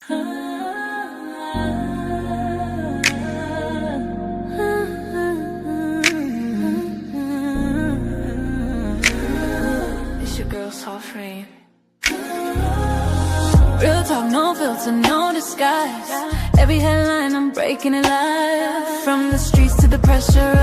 It's your girl, Soft Rain. Real talk, no filter, no disguise. Every headline, I'm breaking it live. From the streets to the pressure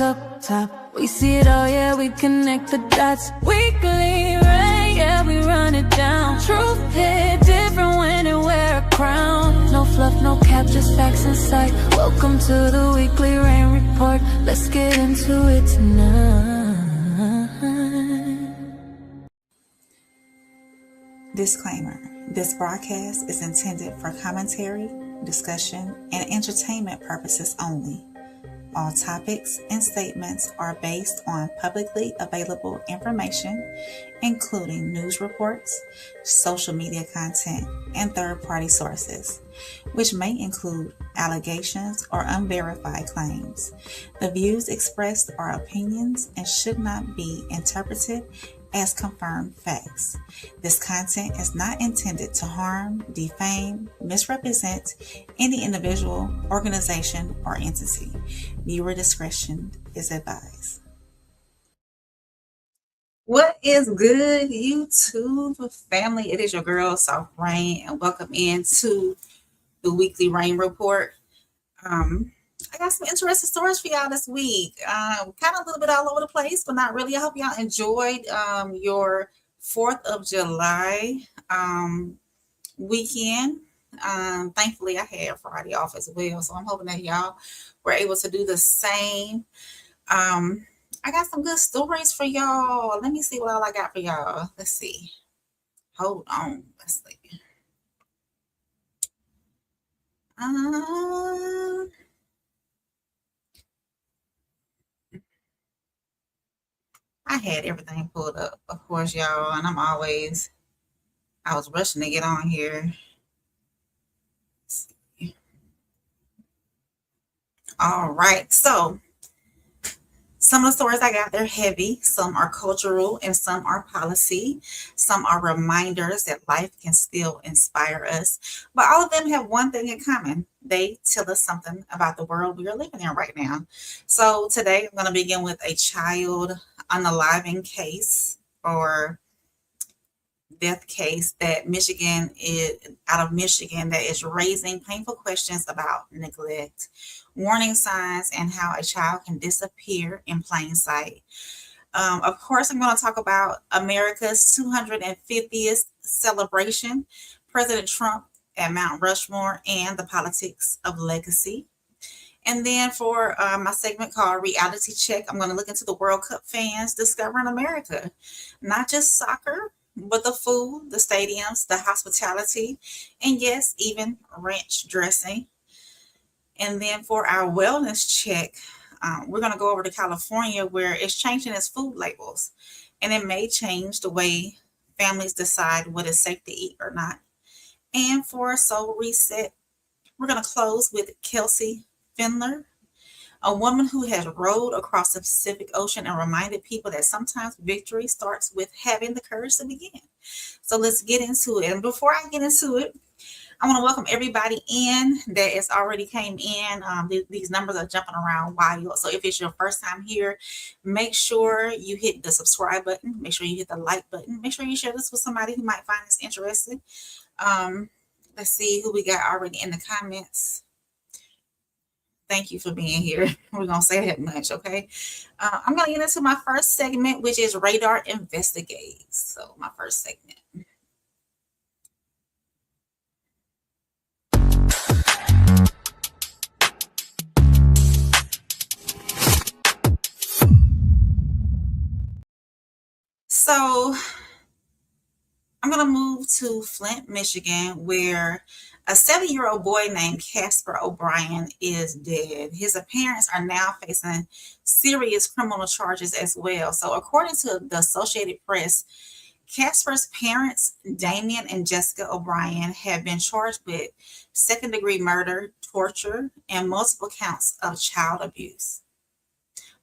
up top. We see it all, yeah, we connect the dots. Weekly rain, yeah, we run it down. Truth hit different when it wear a crown. No fluff, no cap, just facts in sight. Welcome to the weekly rain report. Let's get into it tonight. Disclaimer: this broadcast is intended for commentary, discussion, and entertainment purposes only. All topics and statements are based on publicly available information, including news reports, social media content, and third-party sources, which may include allegations or unverified claims. The views expressed are opinions and should not be interpreted as confirmed facts. This content is not intended to harm, defame, misrepresent any individual, organization, or entity. Viewer discretion is advised. What is good, YouTube family? It is your girl, Soft Rain, and welcome into the Weekly Rain Report. I got some interesting stories for y'all this week. Kind of a little bit all over the place, but not really. I hope y'all enjoyed your 4th of July weekend. Thankfully, I had Friday off as well, so I'm hoping that y'all were able to do the same. I got some good stories for y'all. Let me see what all I got for y'all. Let's see. Hold on. Let's see. I had everything pulled up, of course, y'all, and I was rushing to get on here. All right, so some of the stories I got, they're heavy. Some are cultural and some are policy. Some are reminders that life can still inspire us. But all of them have one thing in common. They tell us something about the world we are living in right now. So today I'm going to begin with a child unaliving case or death case that out of Michigan that is raising painful questions about neglect, warning signs, and how a child can disappear in plain sight. Of course, I'm going to talk about America's 250th celebration, President Trump at Mount Rushmore, and the politics of legacy. And then for my segment called Reality Check, I'm going to look into the World Cup fans discovering America. Not just soccer, but the food, the stadiums, the hospitality, and yes, even ranch dressing. And then for our wellness check, we're going to go over to California where it's changing its food labels. And it may change the way families decide what is safe to eat or not. And for Soul Reset, we're going to close with Kelsey Pfendler, a woman who has rowed across the Pacific Ocean and reminded people that sometimes victory starts with having the courage to begin. So let's get into it. And before I get into it, I want to welcome everybody in that has already came in. These numbers are jumping around wild. So if it's your first time here, make sure you hit the subscribe button. Make sure you hit the like button. Make sure you share this with somebody who might find this interesting. Let's see who we got already in the comments. Thank you for being here. We're going to say that much, okay? I'm going to get into my first segment, which is Radar Investigates. So my first segment. So I'm going to move to Flint, Michigan, where a 7-year-old boy named Casper O'Brien is dead. His parents are now facing serious criminal charges as well. So according to the Associated Press, Casper's parents, Damien and Jessica O'Brien, have been charged with second-degree murder, torture, and multiple counts of child abuse.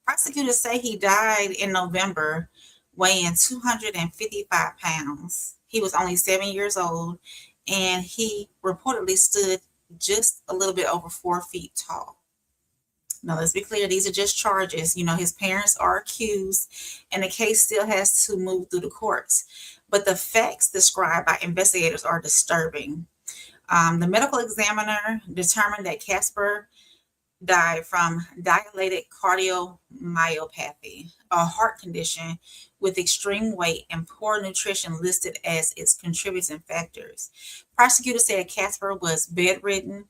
Prosecutors say he died in November, weighing 255 pounds. He was only 7 years old, and he reportedly stood just a little bit over 4 feet tall. Now, let's be clear, these are just charges. His parents are accused, and the case still has to move through the courts. But the facts described by investigators are disturbing. The medical examiner determined that Casper died from dilated cardiomyopathy, a heart condition with extreme weight and poor nutrition listed as its contributing factors. Prosecutors said Casper was bedridden,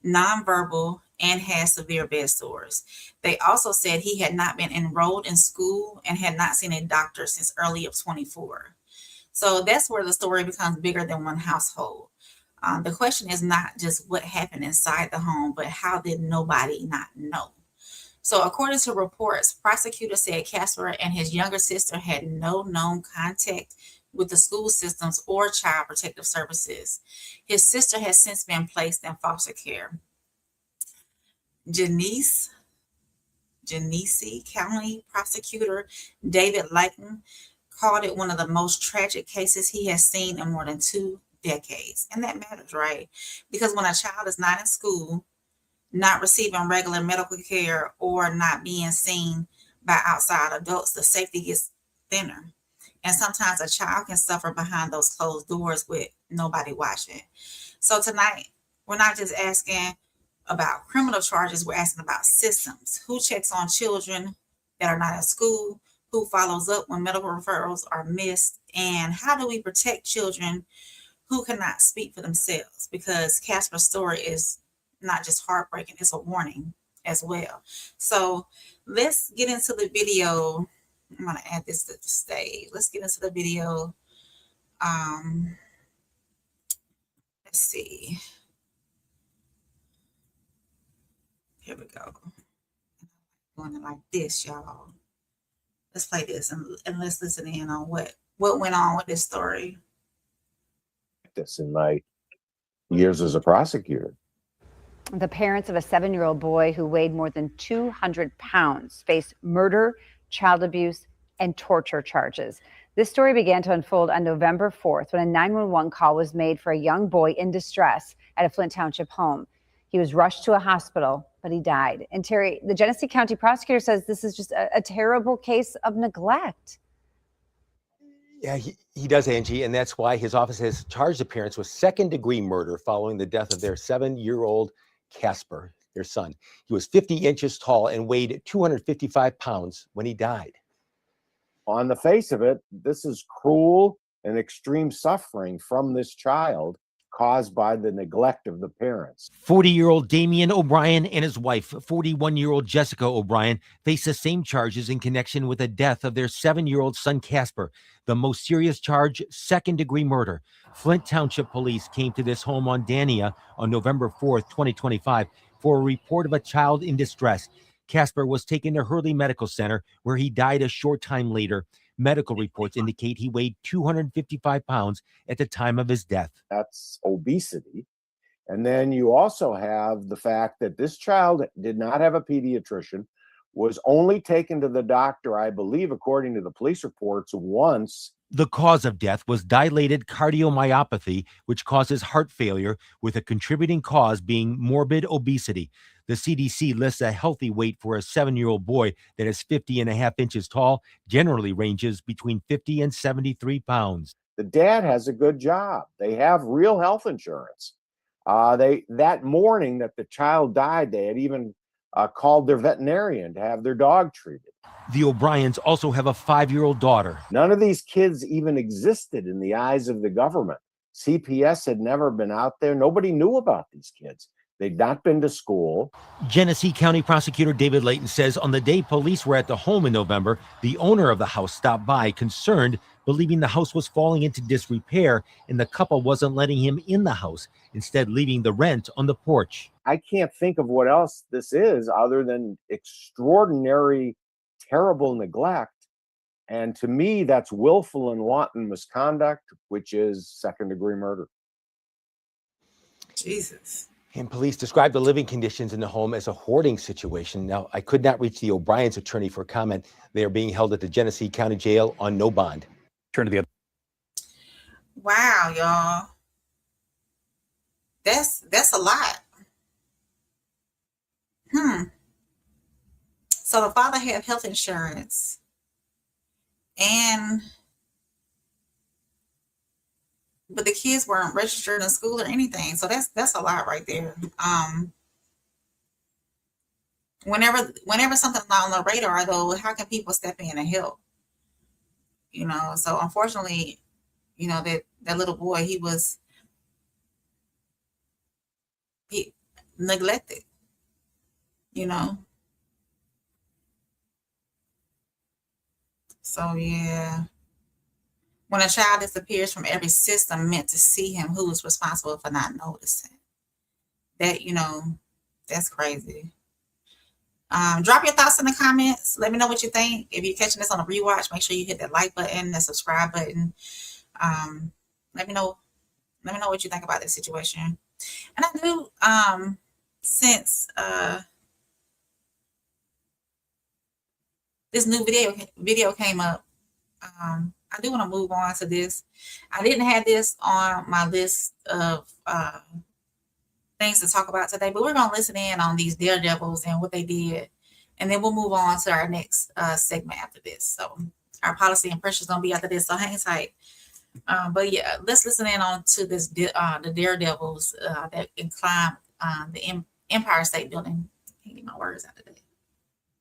nonverbal, and had severe bed sores. They also said he had not been enrolled in school and had not seen a doctor since early of 24. So that's where the story becomes bigger than one household. The question is not just what happened inside the home, but how did nobody not know? So according to reports, prosecutors said Casper and his younger sister had no known contact with the school systems or child protective services. His sister has since been placed in foster care. Genesee County Prosecutor David Layton called it one of the most tragic cases he has seen in more than 2 decades. And that matters, right? Because when a child is not in school, not receiving regular medical care, or not being seen by outside adults, the safety gets thinner. And sometimes a child can suffer behind those closed doors with nobody watching. So tonight, we're not just asking about criminal charges, we're asking about systems. Who checks on children that are not in school? Who follows up when medical referrals are missed? And how do we protect children who cannot speak for themselves? Because Casper's story is not just heartbreaking, it's a warning as well. So let's get into the video. I'm going to add this to the stage. Let's get into the video. Let's see. Here we go. Going like this, y'all. Let's play this and let's listen in on what went on with this story. This in my years as a prosecutor. The parents of a 7-year-old boy who weighed more than 200 pounds face murder, child abuse, and torture charges. This story began to unfold on November 4th when a 911 call was made for a young boy in distress at a Flint Township home. He was rushed to a hospital, but he died. And Terry, the Genesee County prosecutor says this is just a terrible case of neglect. Yeah, he does, Angie, and that's why his office has charged the parents with second-degree murder following the death of their 7-year-old Casper, their son. He was 50 inches tall and weighed 255 pounds when he died. On the face of it, this is cruel and extreme suffering from this child caused by the neglect of the parents. 40-year-old Damian O'Brien and his wife, 41-year-old Jessica O'Brien, face the same charges in connection with the death of their 7-year-old son Casper. The most serious charge, second-degree murder. Flint Township Police came to this home on Dania on November 4th, 2025, for a report of a child in distress. Casper was taken to Hurley Medical Center, where he died a short time later. Medical reports indicate he weighed 255 pounds at the time of his death. That's obesity. And then you also have the fact that this child did not have a pediatrician, was only taken to the doctor, I believe, according to the police reports, once. The cause of death was dilated cardiomyopathy, which causes heart failure, with a contributing cause being morbid obesity. The CDC lists a healthy weight for a 7-year-old boy that is 50.5 inches tall, generally ranges between 50 and 73 pounds. The dad has a good job. They have real health insurance. That morning that the child died, they had even called their veterinarian to have their dog treated. The O'Briens also have a 5-year-old daughter. None of these kids even existed in the eyes of the government. CPS had never been out there. Nobody knew about these kids. They'd not been to school. Genesee County Prosecutor David Layton says on the day police were at the home in November, the owner of the house stopped by, concerned, believing the house was falling into disrepair and the couple wasn't letting him in the house, instead leaving the rent on the porch. I can't think of what else this is other than extraordinary, terrible neglect. And to me, that's willful and wanton misconduct, which is second-degree murder. Jesus. And police described the living conditions in the home as a hoarding situation. Now, I could not reach the O'Brien's attorney for comment. They are being held at the Genesee County Jail on no bond. Turn to the other. Wow, y'all. That's a lot. So the father had health insurance, but the kids weren't registered in school or anything. So that's a lot right there. Whenever something's not on the radar, though, how can people step in and help? So unfortunately, that little boy, he neglected, So yeah. When a child disappears from every system meant to see him, who is responsible for not noticing? That, that's crazy. Drop your thoughts in the comments. Let me know what you think. If you're catching this on a rewatch, make sure you hit that like button, the subscribe button. Let me know what you think about this situation. And I do, since this new video came up, I do want to move on to this. I didn't have this on my list of things to talk about today, but we're going to listen in on these daredevils and what they did. And then we'll move on to our next segment after this. So our policy and pressure is going to be after this, so hang tight. But yeah, let's listen in on to this the daredevils that can climb the Empire State Building. Can't get my words out today.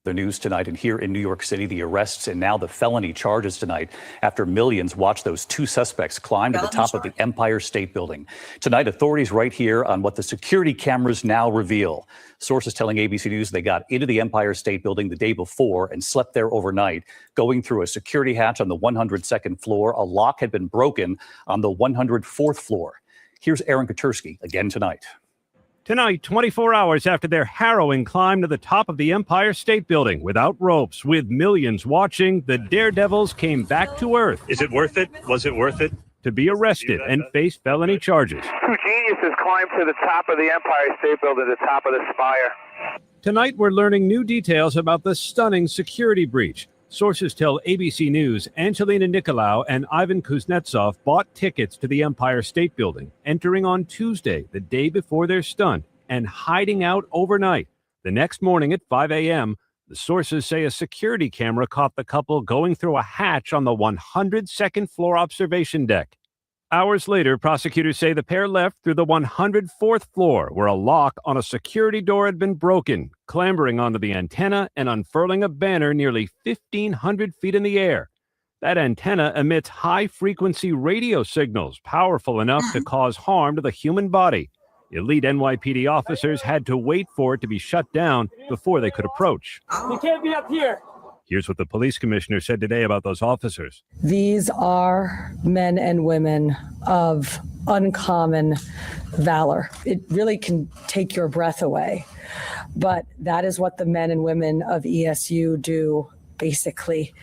The news tonight, and here in New York City, the arrests and now the felony charges tonight after millions watched those two suspects climb to the top of the Empire State Building. Tonight, authorities right here on what the security cameras now reveal. Sources telling ABC News they got into the Empire State Building the day before and slept there overnight, going through a security hatch on the 102nd floor. A lock had been broken on the 104th floor. Here's Aaron Katursky again tonight. Tonight, 24 hours after their harrowing climb to the top of the Empire State Building without ropes, with millions watching, the daredevils came back to earth. Is it worth it? Was it worth it? To be arrested and face felony charges. Two geniuses climbed to the top of the Empire State Building, the top of the spire. Tonight, we're learning new details about the stunning security breach. Sources tell ABC News Angelina Nicolau and Ivan Kuznetsov bought tickets to the Empire State Building, entering on Tuesday, the day before their stunt, and hiding out overnight. The next morning at 5 a.m., the sources say a security camera caught the couple going through a hatch on the 102nd floor observation deck. Hours later, prosecutors say the pair left through the 104th floor, where a lock on a security door had been broken, clambering onto the antenna and unfurling a banner nearly 1,500 feet in the air. That antenna emits high-frequency radio signals, powerful enough to cause harm to the human body. Elite NYPD officers had to wait for it to be shut down before they could approach. They can't be up here. Here's what the police commissioner said today about those officers. These are men and women of uncommon valor. It really can take your breath away. But that is what the men and women of ESU do basically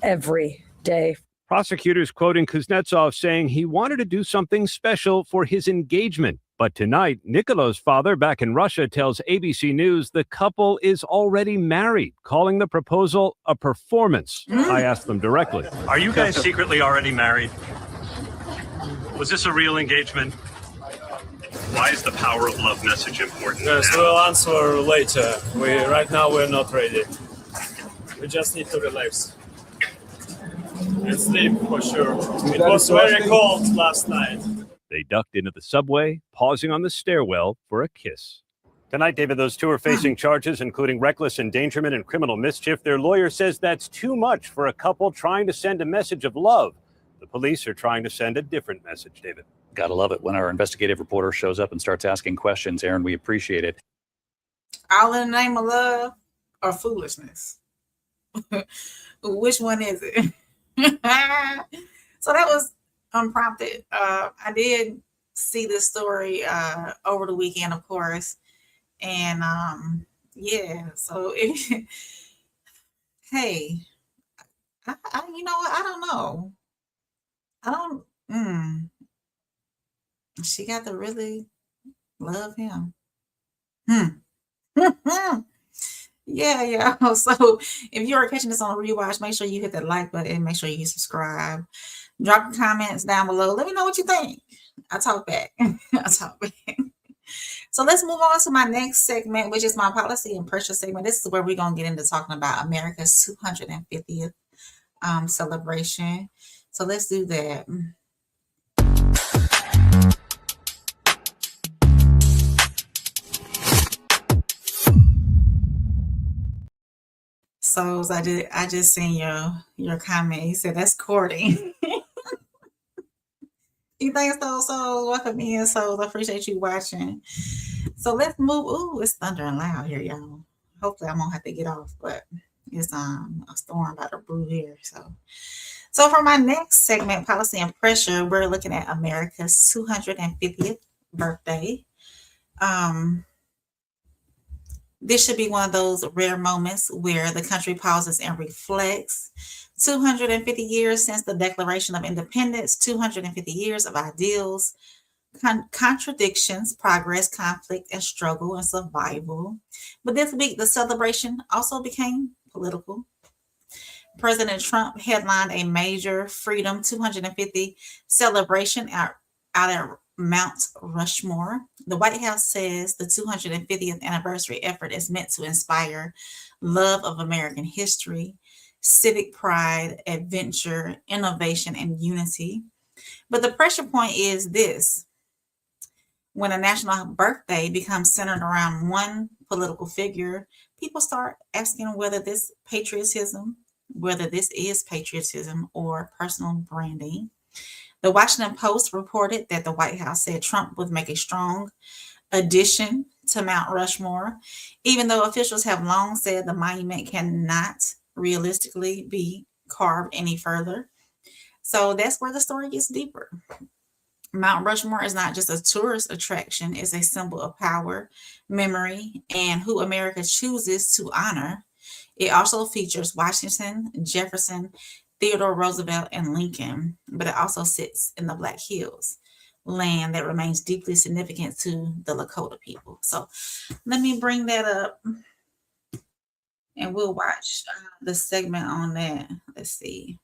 every day. Prosecutors quoting Kuznetsov saying he wanted to do something special for his engagement. But tonight, Nikolau's father back in Russia tells ABC News the couple is already married, calling the proposal a performance. I asked them directly. Are you guys secretly already married? Was this a real engagement? Why is the power of love message important? Yes, we'll answer later. Right now we're not ready. We just need to relax. And sleep for sure. It was very cold last night. They ducked into the subway, pausing on the stairwell for a kiss. Tonight, David, those two are facing charges, including reckless endangerment and criminal mischief. Their lawyer says that's too much for a couple trying to send a message of love. The police are trying to send a different message, David. Gotta love it when our investigative reporter shows up and starts asking questions. Aaron, we appreciate it. All in the name of love or foolishness? Which one is it? So that was unprompted. I did see this story over the weekend, of course, and yeah. So hey, you know what? I don't know. She got to really love him. Yeah. So if you are catching this on a rewatch, make sure you hit that like button. Make sure you subscribe. Drop your comments down below. Let me know what you think. I'll talk back. So let's move on to my next segment, which is my policy and pressure segment. This is where we're going to get into talking about America's 250th celebration. So let's do that. So I just seen your comment. You said that's courting. You think so? So welcome in. So I appreciate you watching. So let's move. Ooh, it's thundering loud here, y'all. Hopefully I won't have to get off, but it's a storm about to brew here. So for my next segment, policy and pressure, we're looking at America's 250th birthday. This should be one of those rare moments where the country pauses and reflects. 250 years since the Declaration of Independence, 250 years of ideals, contradictions, progress, conflict, and struggle and survival. But this week, the celebration also became political. President Trump headlined a major Freedom 250 celebration out at Mount Rushmore. The White House says the 250th anniversary effort is meant to inspire love of American history, civic pride, adventure, innovation, and unity. But the pressure point is this. When a national birthday becomes centered around one political figure, people start asking whether this is patriotism or personal branding. The Washington Post reported that the White House said Trump would make a strong addition to Mount Rushmore, even though officials have long said the monument cannot realistically be carved any further. So that's where the story gets deeper. Mount Rushmore is not just a tourist attraction, it's a symbol of power, memory, and who America chooses to honor. It also features Washington, Jefferson, Theodore Roosevelt, and Lincoln, but it also sits in the Black Hills, land that remains deeply significant to the Lakota people. So let me bring that up and we'll watch the segment on that. Let's see.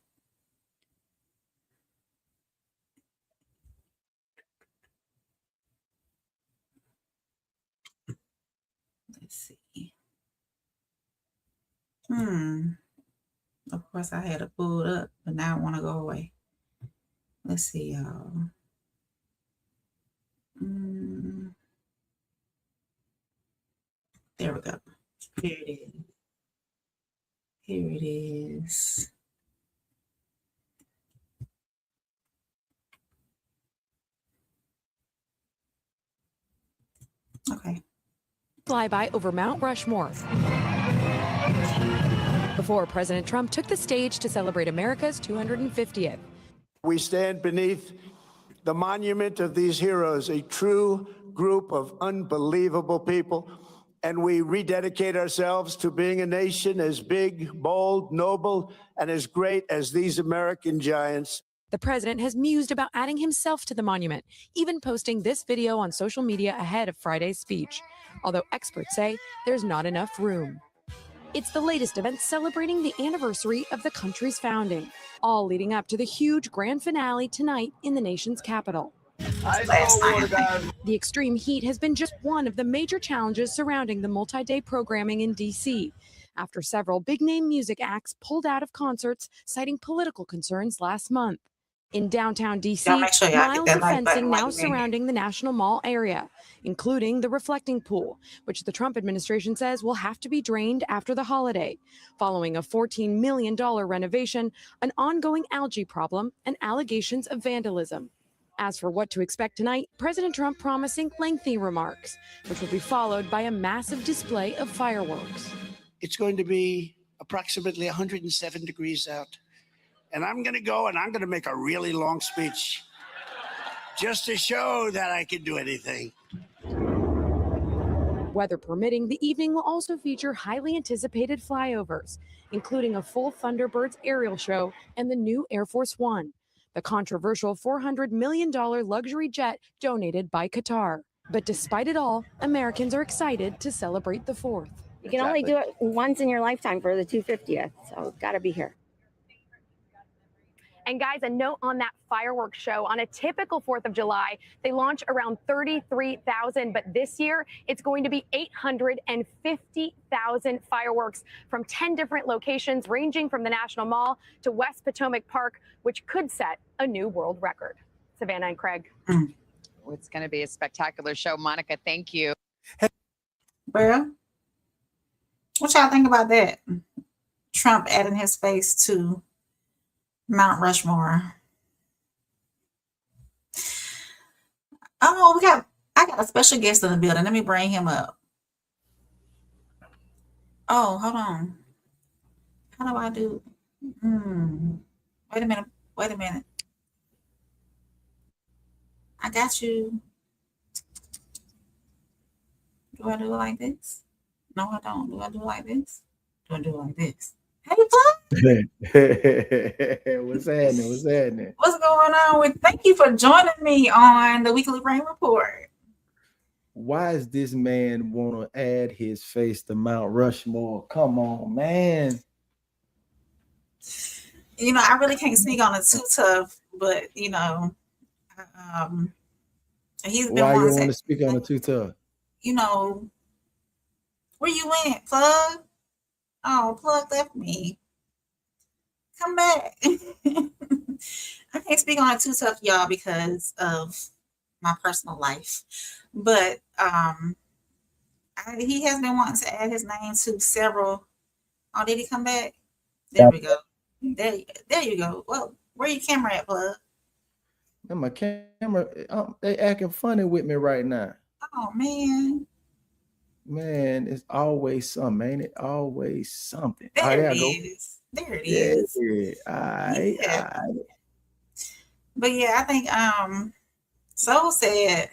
Let's see. Of course, I had to pull it up, but now I want to go away. Let's see, y'all. There we go. Here it is. Here it is. Okay. Flyby over Mount Rushmore before President Trump took the stage to celebrate America's 250th. We stand beneath the monument of these heroes, a true group of unbelievable people, and we rededicate ourselves to being a nation as big, bold, noble, and as great as these American giants. The president has mused about adding himself to the monument, even posting this video on social media ahead of Friday's speech, although experts say there's not enough room. It's the latest event celebrating the anniversary of the country's founding, all leading up to the huge grand finale tonight in the nation's capital. The extreme heat has been just one of the major challenges surrounding the multi-day programming in D.C., after several big-name music acts pulled out of concerts citing political concerns last month. In downtown D.C., miles of fencing now surrounding the National Mall area, including the reflecting pool, which the Trump administration says will have to be drained after the holiday, following a $14 million renovation, an ongoing algae problem, and allegations of vandalism. As for what to expect tonight, President Trump promising lengthy remarks, which will be followed by a massive display of fireworks. It's going to be approximately 107 degrees out. And I'm going to go and I'm going to make a really long speech just to show that I can do anything. Weather permitting, the evening will also feature highly anticipated flyovers, including a full Thunderbirds aerial show and the new Air Force One, the controversial $400 million luxury jet donated by Qatar. But despite it all, Americans are excited to celebrate the 4th. You can only do it once in your lifetime for the 250th, so got to be here. And guys, a note on that fireworks show. On a typical 4th of July, they launch around 33,000, but this year it's going to be 850,000 fireworks from 10 different locations, ranging from the National Mall to West Potomac Park, which could set a new world record. Savannah and Craig. It's going to be a spectacular show. Monica, thank you. Well, what y'all think about that? Trump adding his face to Mount Rushmore. Oh, I got a special guest in the building. Let me bring him up. Oh, hold on. How do I do? Wait a minute. I got you. Do I do it like this? No, I don't. Do I do it like this? Do I do it like this? Hey, Plug. What's happening? What's going on? Thank you for joining me on the Weekly Rain Report. Why does this man want to add his face to Mount Rushmore? Come on, man. You know, I really can't speak on it too tough, but you know, he's been. Why you want to speak on it too tough? You know, where you went, Plug? Oh, Plug left me. Come back. I can't speak on it too tough, y'all, because of my personal life. But he has been wanting to add his name to several. Oh, did he come back? There we go. There you go. Well, where your camera at, Plug? And my camera, they acting funny with me right now. Oh, man. Man, it's always something, ain't it? Always something. There it is. There it is. Yeah. All right. But yeah, I think Soul said,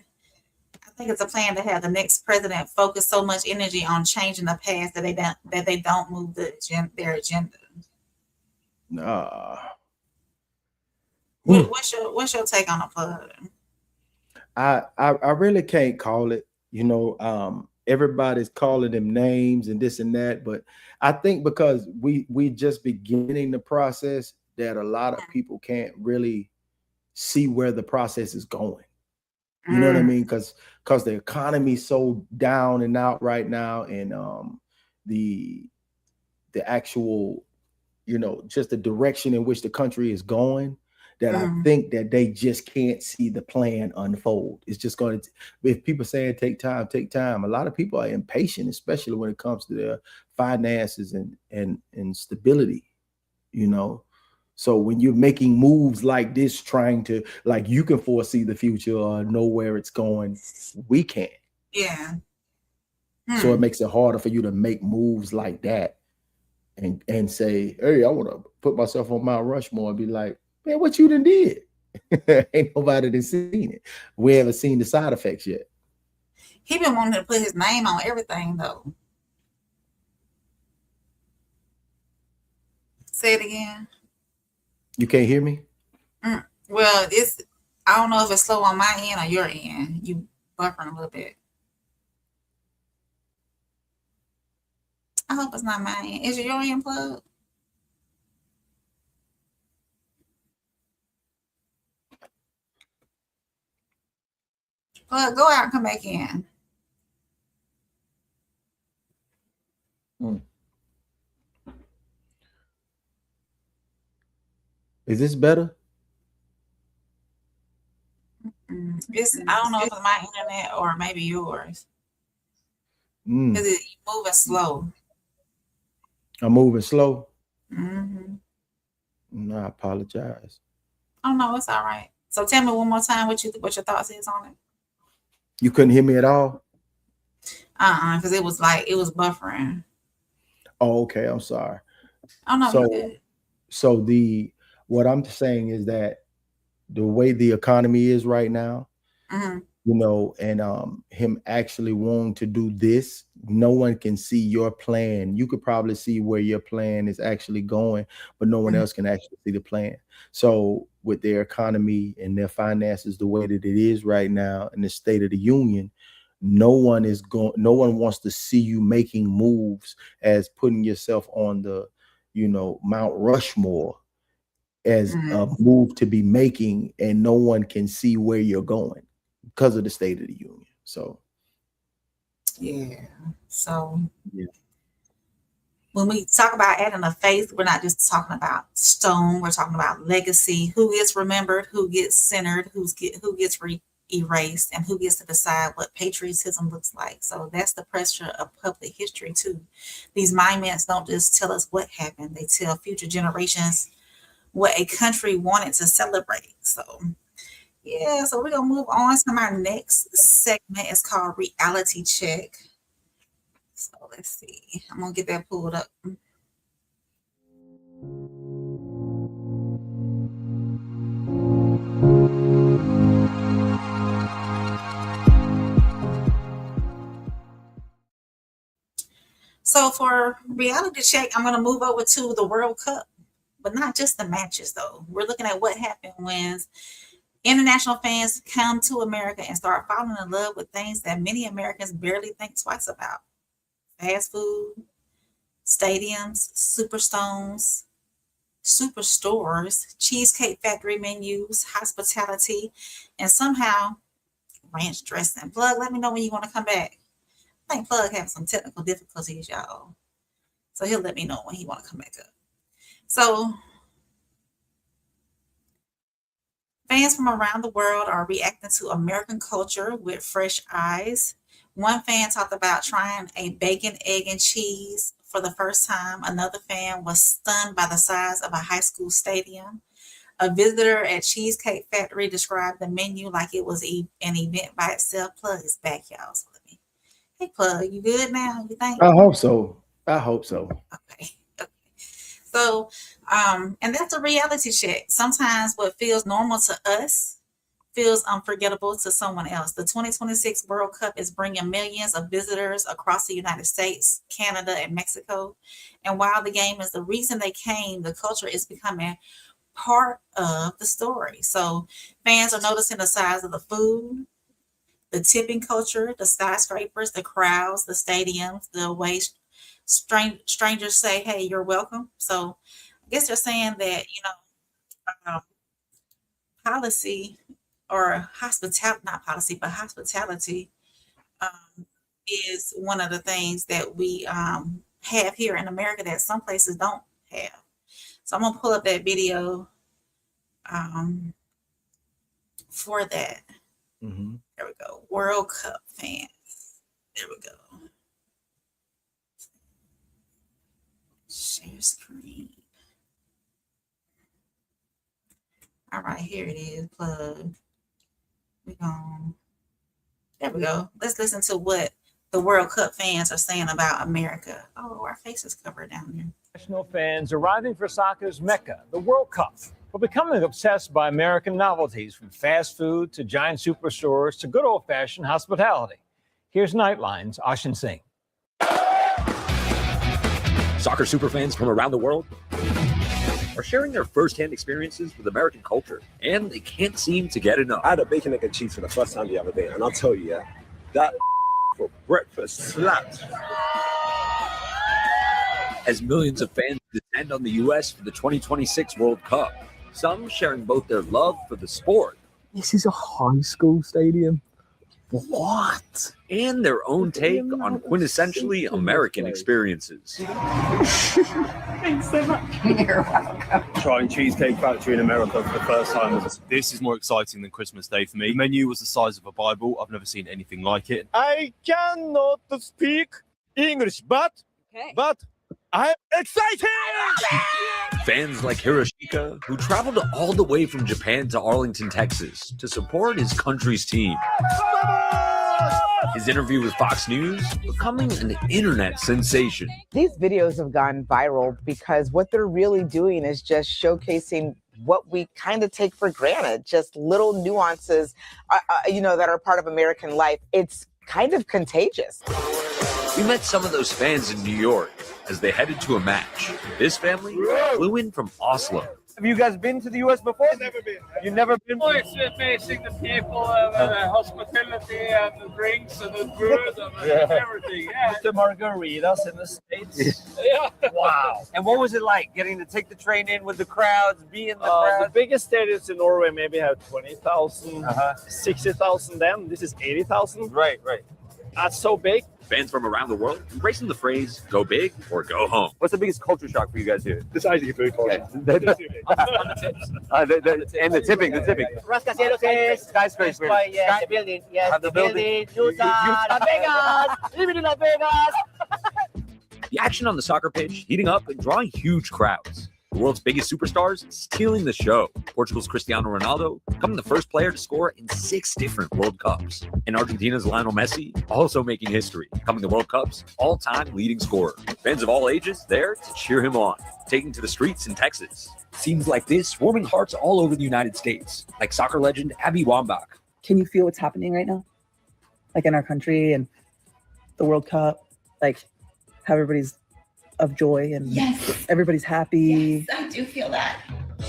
I think it's a plan to have the next president focus so much energy on changing the past that they don't move their agenda. Nah. What's your take on the Plug? I really can't call it. You know, everybody's calling them names and this and that, but I think because we just beginning the process, that a lot of people can't really see where the process is going. You know what I mean? Because the economy's so down and out right now, and the actual, you know, just the direction in which the country is going, that I think that they just can't see the plan unfold. It's just going to, if people saying take time, a lot of people are impatient, especially when it comes to their finances and stability, you know. So when you're making moves like this, trying to, like, you can foresee the future or know where it's going, we can't. Yeah. So it makes it harder for you to make moves like that and say, hey, I want to put myself on Mount Rushmore and be like, man, what you done did? Ain't nobody done seen it. We haven't seen the side effects yet. He been wanting to put his name on everything, though. Say it again. You can't hear me? Well, I don't know if it's slow on my end or your end. You buffering a little bit. I hope it's not my end. Is it your end, Plug? Plug, go out and come back in. Is this better? I don't know if it's my internet or maybe yours. Because you're moving slow. I'm moving slow. Mm-hmm. I apologize. Oh no, it's all right. So tell me one more time what your thoughts is on it. You couldn't hear me at all? Because it was buffering. Oh, okay. I'm sorry. Oh no. So what I'm saying is that the way the economy is right now, you know, and him actually wanting to do this, no one can see your plan. You could probably see where your plan is actually going, but no one else can actually see the plan. So with their economy and their finances the way that it is right now in the State of the Union, no one wants to see you making moves as putting yourself on the, you know, Mount Rushmore as a move to be making, and no one can see where you're going because of the State of the Union. So, yeah. So, when we talk about adding a faith, we're not just talking about stone. We're talking about legacy. Who gets remembered? Who gets centered? Who gets erased? And who gets to decide what patriotism looks like? So that's the pressure of public history too. These monuments don't just tell us what happened; they tell future generations what a country wanted to celebrate. So, yeah. So we're gonna move on to our next segment. It's called Reality Check. So let's see. I'm gonna get that pulled up. So for reality check, I'm gonna move over to the World Cup, but not just the matches though. We're looking at what happened when international fans come to America and start falling in love with things that many Americans barely think twice about. Fast food, stadiums, superstores, Cheesecake Factory menus, hospitality, and somehow ranch dressing. Plug, let me know when you want to come back. I think Plug has some technical difficulties, y'all. So he'll let me know when he want to come back up. So fans from around the world are reacting to American culture with fresh eyes. One fan talked about trying a bacon, egg, and cheese for the first time. Another fan was stunned by the size of a high school stadium. A visitor at Cheesecake Factory described the menu like it was an event by itself. Plug is back, y'all. So hey, Plug, you good now? You think? I hope so. Okay. So, and that's a reality check. Sometimes what feels normal to us feels unforgettable to someone else. The 2026 World Cup is bringing millions of visitors across the United States, Canada, and Mexico. And while the game is the reason they came, the culture is becoming part of the story. So fans are noticing the size of the food, the tipping culture, the skyscrapers, the crowds, the stadiums, the way strangers say, hey, you're welcome. So I guess they're saying that, policy or hospitality, not policy, but hospitality is one of the things that we have here in America that some places don't have. So I'm going to pull up that video for that. Mm-hmm. There we go. World Cup fans. There we go. Share screen. All right, here it is. Plug. There we go. Let's listen to what the World Cup fans are saying about America. Oh, our face is covered down there. National fans arriving for soccer's Mecca, the World Cup, are becoming obsessed by American novelties, from fast food to giant superstores to good old-fashioned hospitality. Here's Nightline's Ashin Singh. Soccer superfans from around the world are sharing their first-hand experiences with American culture, and they can't seem to get enough. I had a bacon, egg, and cheese for the first time the other day, and I'll tell you, that for breakfast slapped. As millions of fans descend on the U.S. for the 2026 World Cup, some sharing both their love for the sport. This is a high school stadium. What? And their own take on quintessentially American experiences. Thanks so much. You're welcome. Trying Cheesecake Factory in America for the first time. This is more exciting than Christmas Day for me. The menu was the size of a Bible. I've never seen anything like it. I cannot speak English, but I'm excited! Fans like Hiroshika, who traveled all the way from Japan to Arlington, Texas, to support his country's team. His interview with Fox News becoming an internet sensation. These videos have gone viral because what they're really doing is just showcasing what we kind of take for granted, just little nuances, that are part of American life. It's kind of contagious. We met some of those fans in New York as they headed to a match. This family flew in from Oslo. Have you guys been to the U.S. before? Never been. You've never been? Oh, it's amazing, the people, the hospitality, and the drinks, and the food, and everything. Yeah. The margaritas in the States. Yeah. Wow. And what was it like getting to take the train in with the crowds, be in the crowd? The biggest stadiums in Norway maybe have 20,000, 60,000 then. This is 80,000. Right. That's so big. Fans from around the world embracing the phrase "go big or go home." What's the biggest culture shock for you guys here? This Chinese food culture. And the tipping. Skyscraper. Yes, the building. Yes, the building. Utah, Las Vegas. Even in Las Vegas. The action on the soccer pitch heating up and drawing huge crowds. The world's biggest superstars stealing the show. Portugal's Cristiano Ronaldo becoming the first player to score in 6 different World Cups. And Argentina's Lionel Messi also making history, becoming the World Cup's all-time leading scorer. Fans of all ages there to cheer him on, taking to the streets in Texas. Scenes like this warming hearts all over the United States, like soccer legend Abby Wambach. Can you feel what's happening right now? Like in our country and the World Cup, like how everybody's of joy and everybody's happy. Yes, I do feel that.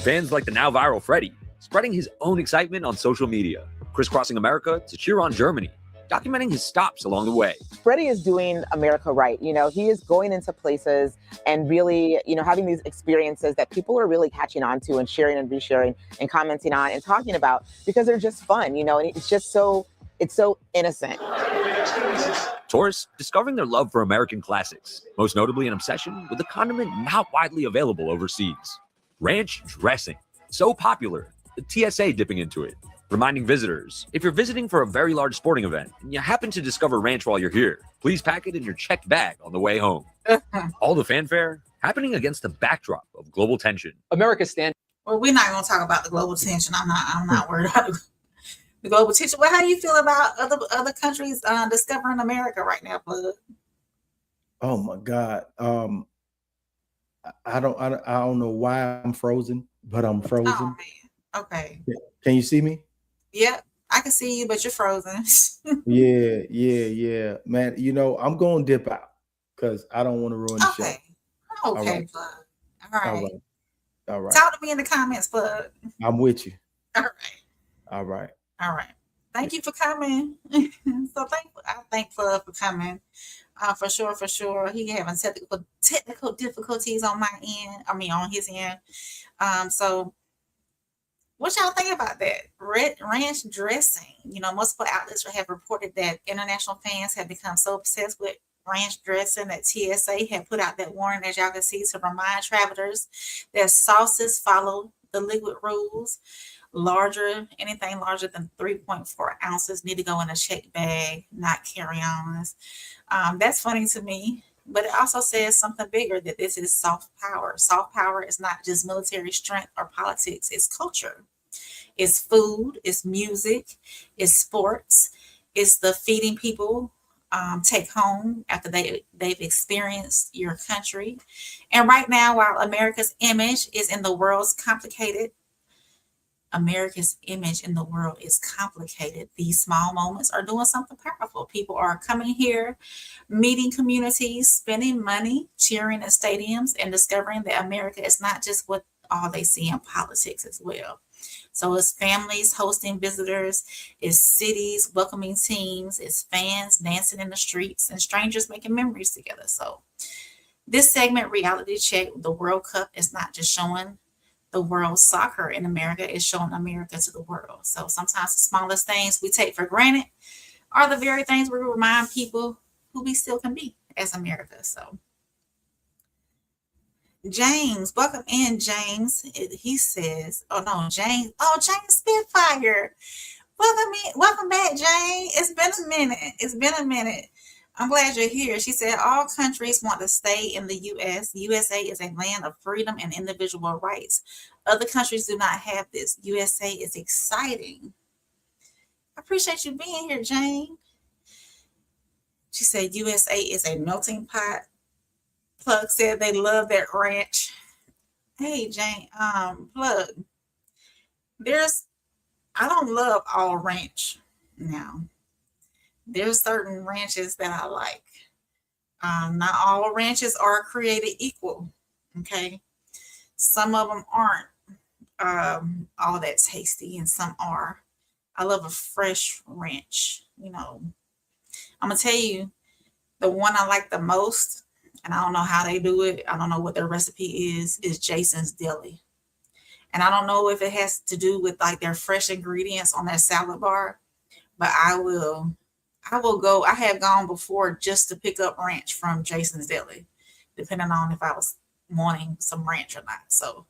Fans like the now viral Freddie, spreading his own excitement on social media, crisscrossing America to cheer on Germany, documenting his stops along the way. Freddie is doing America right. You know, he is going into places and really, you know, having these experiences that people are really catching on to and sharing and resharing and commenting on and talking about because they're just fun, you know, and it's just so innocent. Tourists discovering their love for American classics, most notably an obsession with a condiment not widely available overseas. Ranch dressing, so popular, the TSA dipping into it, reminding visitors, if you're visiting for a very large sporting event and you happen to discover ranch while you're here, please pack it in your checked bag on the way home. All the fanfare happening against the backdrop of global tension. America stand. Well, we're not going to talk about the global tension. I'm not worried about the global tension. Well, how do you feel about other countries discovering America right now, Plug? Oh my God. I don't know why I'm frozen, but I'm frozen. Oh man. Okay. Can you see me? Yep, I can see you, but you're frozen. Yeah. Man, you know, I'm going to dip out because I don't want to ruin the show. Okay, Plug. All right. All right. Talk to me in the comments, Plug. I'm with you. All right. All right. Thank you for coming. I thank Plug for coming. For sure. He having technical difficulties on on his end. So what y'all think about that? Ranch dressing. You know, multiple outlets have reported that international fans have become so obsessed with ranch dressing that TSA had put out that warning, as y'all can see, to remind travelers that sauces follow the liquid rules. Anything larger than 3.4 ounces need to go in a checked bag, not carry-ons. That's funny to me, but it also says something bigger, that this is soft power. Soft power is not just military strength or politics, it's culture. It's food, it's music, it's sports, it's the feeding people take home after they've experienced your country. And right now, while America's image is complicated, these small moments are doing something powerful. People are coming here, meeting communities, spending money, cheering in stadiums, and discovering that America is not just what all they see in politics as well. So it's families hosting visitors, it's cities welcoming teams, it's fans dancing in the streets, and strangers making memories together. So this segment, Reality Check, the World Cup, is not just showing the world soccer in America, is showing America to the world. So sometimes the smallest things we take for granted are the very things we remind people who we still can be as America. So James, welcome in, James. He says, James Spitfire. Welcome back, James. It's been a minute. I'm glad you're here. She said, all countries want to stay in the U.S. USA is a land of freedom and individual rights. Other countries do not have this. USA is exciting. I appreciate you being here, Jane. She said, USA is a melting pot. Plug said they love that ranch. Hey, Jane, Plug, I don't love all ranch now. There's certain ranches that I like. Not all ranches are created equal. Okay. Some of them aren't. all that tasty, and some are. I love a fresh ranch. You know, I'm gonna tell you the one I like the most, and I don't know how they do it. I don't know what their recipe is Jason's Deli. And I don't know if it has to do with like their fresh ingredients on their salad bar, but I will go. I have gone before just to pick up ranch from Jason's Deli, depending on if I was wanting some ranch or not. So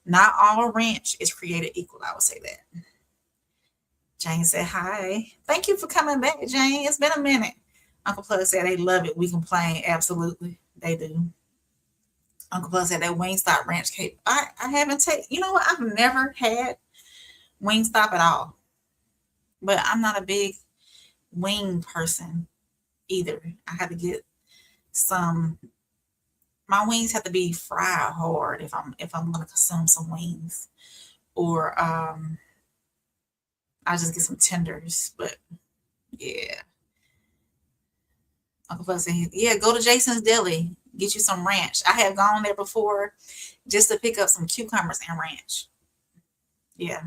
not all ranch is created equal. I would say that. Jane said, hi. Thank you for coming back, Jane. It's been a minute. Uncle Plug said they love it. We complain. Absolutely. They do. Uncle Plug said that Wingstop ranch cake. I haven't taken, you know what? I've never had Wingstop at all. But I'm not a big wing person either. I have to get some, my wings have to be fried hard if I'm gonna consume some wings. Or I just get some tenders. But yeah. Uncle Plug said, yeah, go to Jason's Deli. Get you some ranch. I have gone there before just to pick up some cucumbers and ranch. Yeah.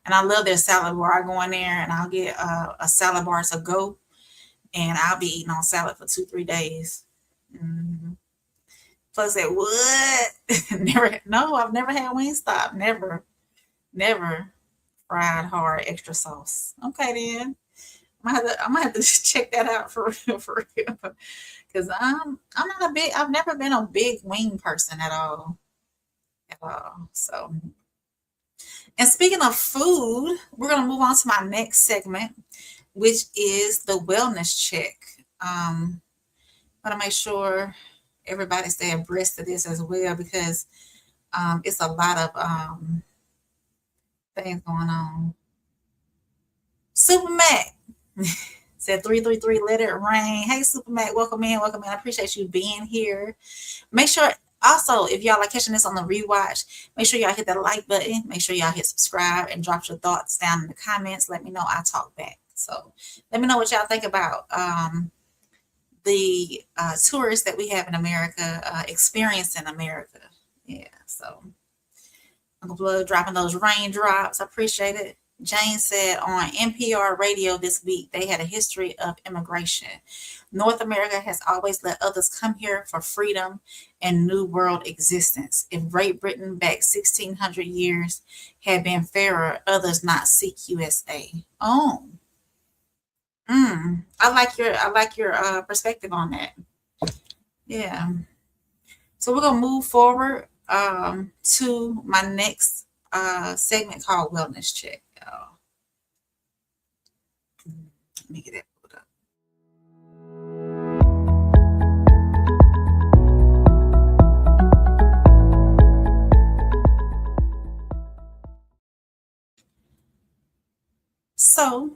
And I love their salad bar. I go in there and I'll get a salad bar to go, and I'll be eating on salad for 2-3 days. Mm-hmm. Plus said, what? No, I've never had Wingstop. Never fried hard extra sauce. Okay then. I'm gonna have to check that out for real. Because I've never been a big wing person at all. So, and speaking of food, we're gonna move on to my next segment, which is the wellness check. I'm gonna make sure everybody stay abreast of this as well, because it's a lot of things going on. Super Mac said 333, let it rain. Hey, Super Mac, welcome in. I appreciate you being here. Make sure also, if y'all are catching this on the rewatch, make sure y'all hit that like button. Make sure y'all hit subscribe and drop your thoughts down in the comments. Let me know. I talk back. So let me know what y'all think about the tourists that we have in America, experience in America. Yeah, so Uncle Blood dropping those raindrops. I appreciate it. Jane said on NPR radio this week, they had a history of immigration. North America has always let others come here for freedom and new world existence. If Great Britain back 1600 years had been fairer, others not seek USA. Oh, I like your perspective on that. Yeah. So we're gonna move forward to my next segment called Wellness Check. Let me get that pulled up. So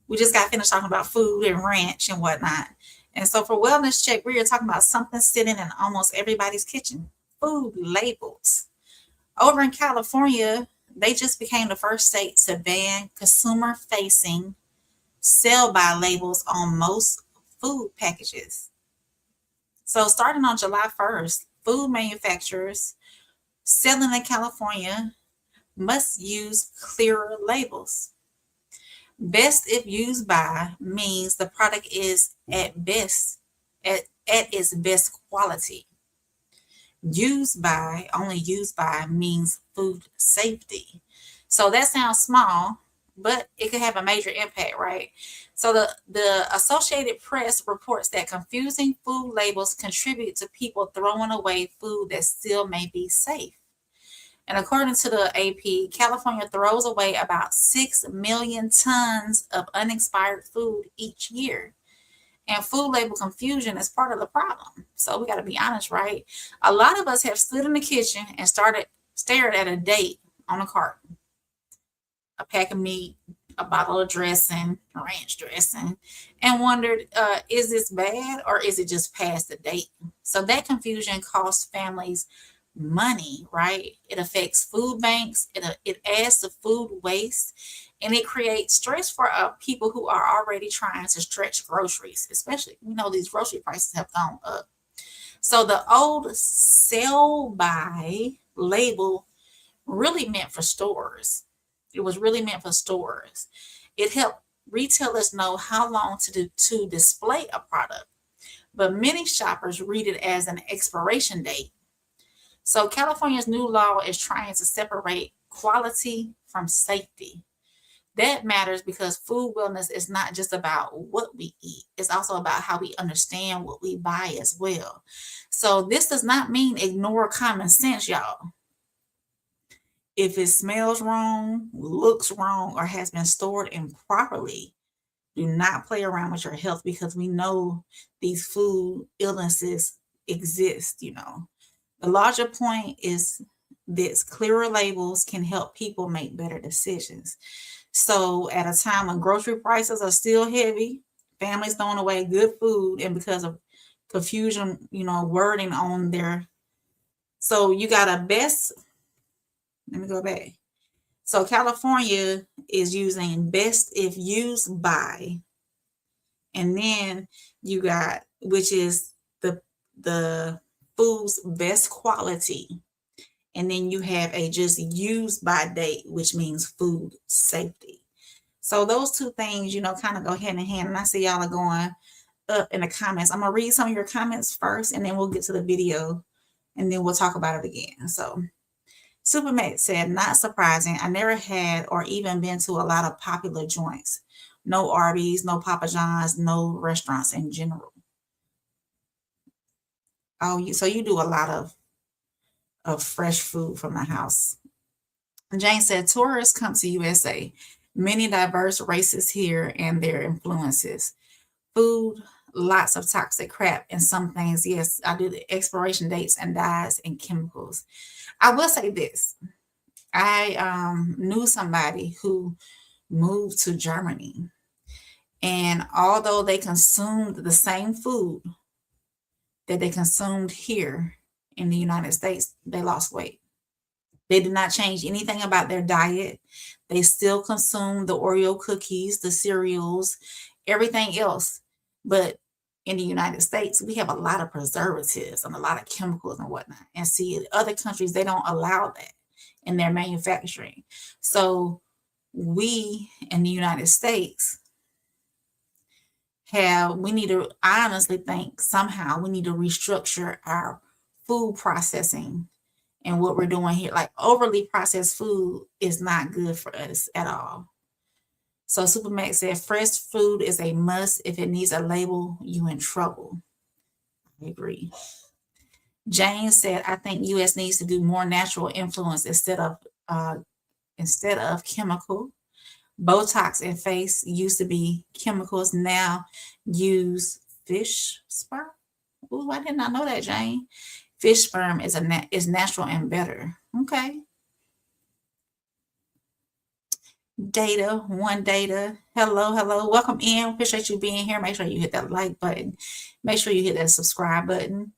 we just got finished talking about food and ranch and whatnot. And so for Wellness Check, we are talking about something sitting in almost everybody's kitchen: food labels. Over in California, they just became the first state to ban consumer-facing sell-by labels on most food packages. So starting on July 1st, food manufacturers selling in California must use clearer labels. Best if used by means the product is at its best quality. Only used by means food safety. So that sounds small, but it could have a major impact, right? So the Associated Press reports that confusing food labels contribute to people throwing away food that still may be safe. And according to the AP, California throws away about 6 million tons of unexpired food each year. And food label confusion is part of the problem. So we got to be honest, right? A lot of us have stood in the kitchen and stared at a date on a carton. A pack of meat, a bottle of dressing, ranch dressing, and wondered, is this bad or is it just past the date? So that confusion costs families money, right? It affects food banks. It adds to food waste, and it creates stress for people who are already trying to stretch groceries, especially, these grocery prices have gone up. So the old sell by label really meant for stores. It was really meant for stores. It helped retailers know how long to display a product, but many shoppers read it as an expiration date. So California's new law is trying to separate quality from safety. That matters because food wellness is not just about what we eat. It's also about how we understand what we buy as well. So this does not mean ignore common sense, y'all. If it smells wrong, looks wrong, or has been stored improperly, do not play around with your health because we know these food illnesses exist, The larger point is this: clearer labels can help people make better decisions. So at a time when grocery prices are still heavy, families throwing away good food, and because of confusion, wording on there. So you got a best, let me go back. So California is using best if used by, and then you got, which is the food's best quality. And then you have a just used by date, which means food safety. So those two things, kind of go hand in hand. And I see y'all are going up in the comments. I'm going to read some of your comments first, and then we'll get to the video, and then we'll talk about it again. So Supermate said, not surprising. I never had or even been to a lot of popular joints. No Arby's, no Papa John's, no restaurants in general. Oh, so you do a lot of fresh food from the house. Jane said, tourists come to USA. Many diverse races here and their influences. Food, lots of toxic crap, and some things, yes, I do the expiration dates and dyes and chemicals. I will say this. I knew somebody who moved to Germany, and although they consumed the same food that they consumed here in the United States, they lost weight. They did not change anything about their diet. They still consumed the Oreo cookies, the cereals, everything else. But in the United States, we have a lot of preservatives and a lot of chemicals and whatnot. And see, in other countries, they don't allow that in their manufacturing. So we in the United States I honestly think somehow we need to restructure our food processing and what we're doing here. Like overly processed food is not good for us at all. So Supermax said, fresh food is a must. If it needs a label, you in trouble. I agree. Jane said, I think US needs to do more natural influence instead of chemical. Botox in face used to be chemicals, now use fish sperm. Ooh, I did not know that, Jane. Fish sperm is natural and better. Okay. One data. Hello. Welcome in. Appreciate you being here. Make sure you hit that like button. Make sure you hit that subscribe button.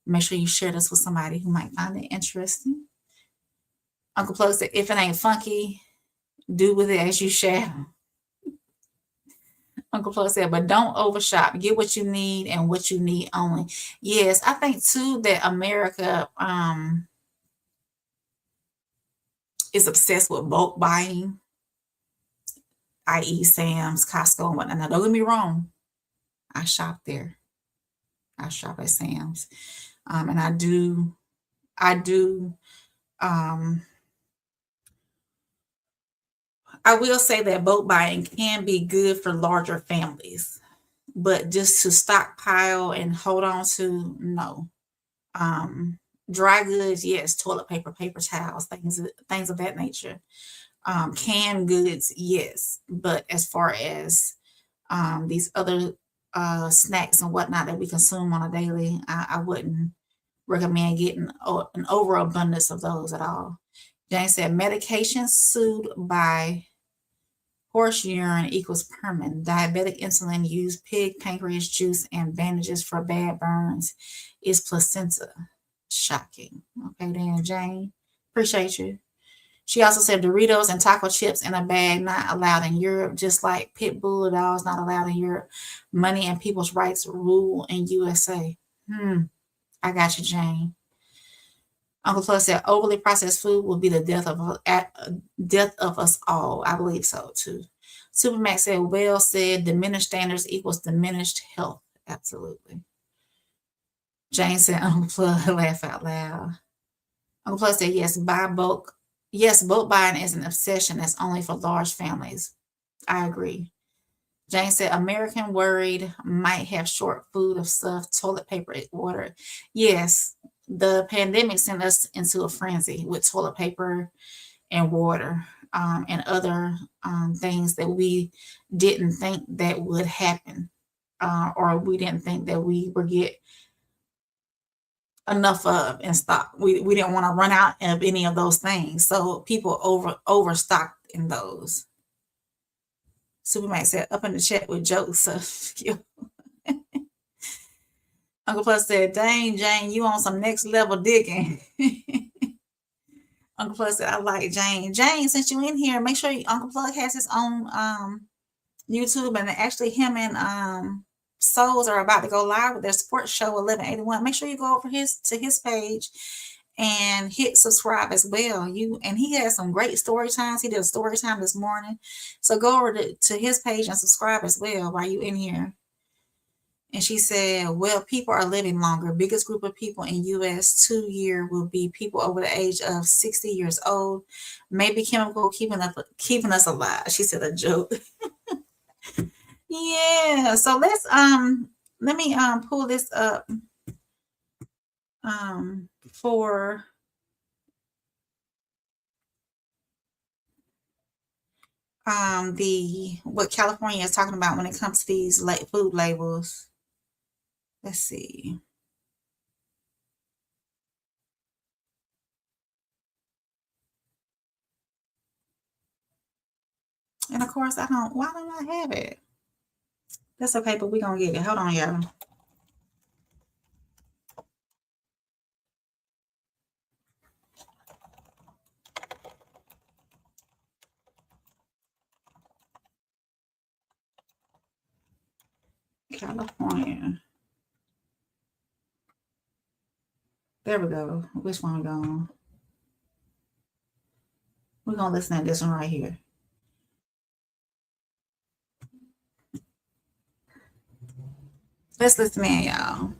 Make sure you share this with somebody who might find it interesting. Uncle Plug said, if it ain't funky, do with it as you shall. Uncle Plug said, but don't overshop. Get what you need and what you need only. Yes, I think too that America is obsessed with bulk buying, i.e. Sam's, Costco, and whatnot. Now, don't get me wrong. I shop there. I shop at Sam's. And I do I will say that bulk buying can be good for larger families, but just to stockpile and hold on to, no. Dry goods, yes. Toilet paper, paper towels, things of that nature. Canned goods, yes. But as far as these other snacks and whatnot that we consume on a daily, I wouldn't recommend getting an overabundance of those at all. Jane said, medication soothed by horse urine equals permanent. Diabetic insulin use pig pancreas juice and bandages for bad burns is placenta. Shocking. Okay, then, Jane. Appreciate you. She also said Doritos and taco chips in a bag not allowed in Europe, just like pit bull dogs not allowed in Europe. Money and people's rights rule in USA. I got you, Jane. Uncle Plus said overly processed food will be the death of us all. I believe so too. Supermax said, well said, diminished standards equals diminished health. Absolutely. Jane said, Uncle Plus, laugh out loud. Uncle Plus said, yes, buy bulk. Yes, bulk buying is an obsession that's only for large families. I agree. Jane said, American worried might have short food of stuff, toilet paper, water. Yes, the pandemic sent us into a frenzy with toilet paper and water and other things that we didn't think that would happen or we didn't think that we would get enough of in stock. We didn't want to run out of any of those things. So people overstocked in those. Supermax said, up in the chat with jokes. Uncle Plus said, dang, Jane, you on some next level digging. Uncle Plus said, I like Jane. Jane, since you in here, make sure Uncle Plus has his own YouTube, and actually him and Souls are about to go live with their sports show 1181. Make sure you go over to his page and hit subscribe as well. And he has some great story times. He did a story time this morning. So go over to his page and subscribe as well while you in here. And she said, well, people are living longer. Biggest group of people in U.S. 2 year will be people over the age of 60 years old. Maybe chemical keeping us alive. She said a joke. Yeah. So let's let me pull this up for what California is talking about when it comes to these food labels. Let's see. And of course, why don't I have it? That's okay, but we're gonna get it. Hold on, y'all. California. There we go. Which one we going? We're gonna listen to this one right here. Let's listen in, y'all.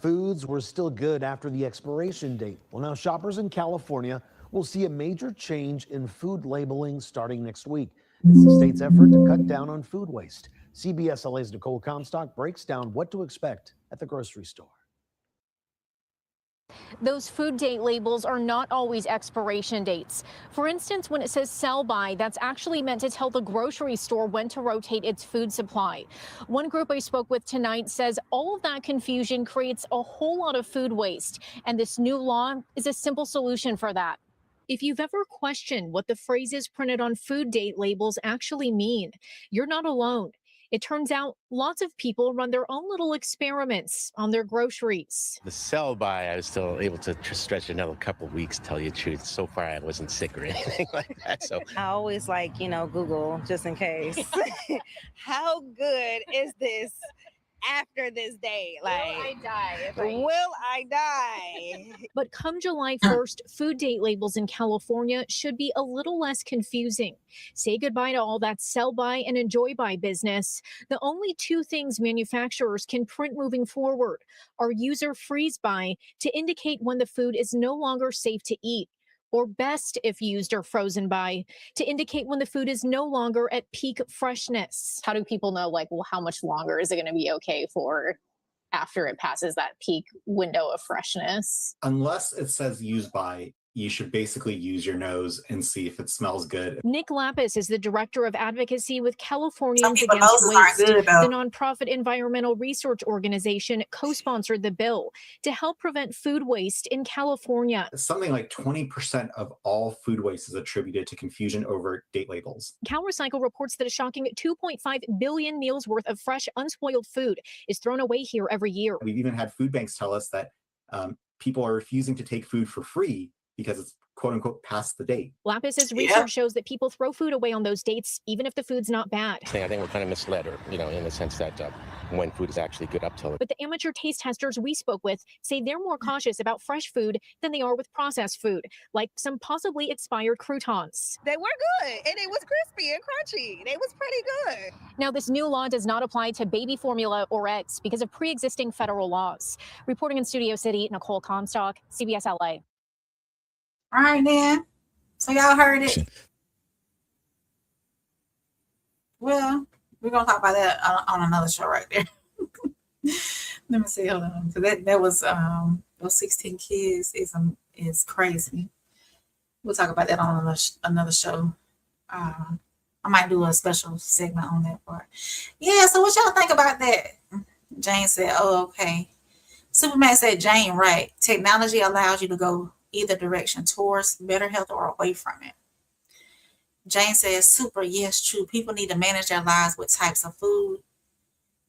Foods were still good after the expiration date. Well, now shoppers in California will see a major change in food labeling starting next week. It's the state's effort to cut down on food waste. CBS LA's Nicole Comstock breaks down what to expect at the grocery store. Those food date labels are not always expiration dates. For instance, when it says sell by, that's actually meant to tell the grocery store when to rotate its food supply. One group I spoke with tonight says all of that confusion creates a whole lot of food waste, and this new law is a simple solution for that. If you've ever questioned what the phrases printed on food date labels actually mean, you're not alone. It turns out lots of people run their own little experiments on their groceries. The sell by, I was still able to stretch another couple of weeks, tell you the truth. So far, I wasn't sick or anything like that. So I always Google just in case. How good is this after this day? Will I die? Will I die? But come July 1st, food date labels in California should be a little less confusing. Say goodbye to all that sell by and enjoy by business. The only two things manufacturers can print moving forward are user freeze by to indicate when the food is no longer safe to eat, or best if used or frozen by to indicate when the food is no longer at peak freshness. How do people know, how much longer is it going to be okay for after it passes that peak window of freshness? Unless it says use by, you should basically use your nose and see if it smells good. Nick Lapis is the director of advocacy with Californians Against Waste. The nonprofit environmental research organization co-sponsored the bill to help prevent food waste in California. Something like 20% of all food waste is attributed to confusion over date labels. CalRecycle reports that a shocking 2.5 billion meals worth of fresh, unspoiled food is thrown away here every year. We've even had food banks tell us that people are refusing to take food for free because it's quote unquote past the date. Lapis says research shows that people throw food away on those dates, even if the food's not bad. I think we're kind of misled, or in the sense that when food is actually good up till it. But the amateur taste testers we spoke with say they're more cautious about fresh food than they are with processed food, like some possibly expired croutons. They were good, and it was crispy and crunchy. They was pretty good. Now, this new law does not apply to baby formula or eggs because of pre-existing federal laws. Reporting in Studio City, Nicole Comstock, CBS LA. All right, then. So y'all heard it. Well, we're gonna talk about that on another show right there. Let me see. Hold on. So that was those 16 kids is crazy. We'll talk about that on another show. I might do a special segment on that part. Yeah. So what y'all think about that? Jane said, "Oh, okay." Superman said, "Jane, right? Technology allows you to go either direction, towards better health or away from it." Jane says, "Super, yes, true. People need to manage their lives with types of food,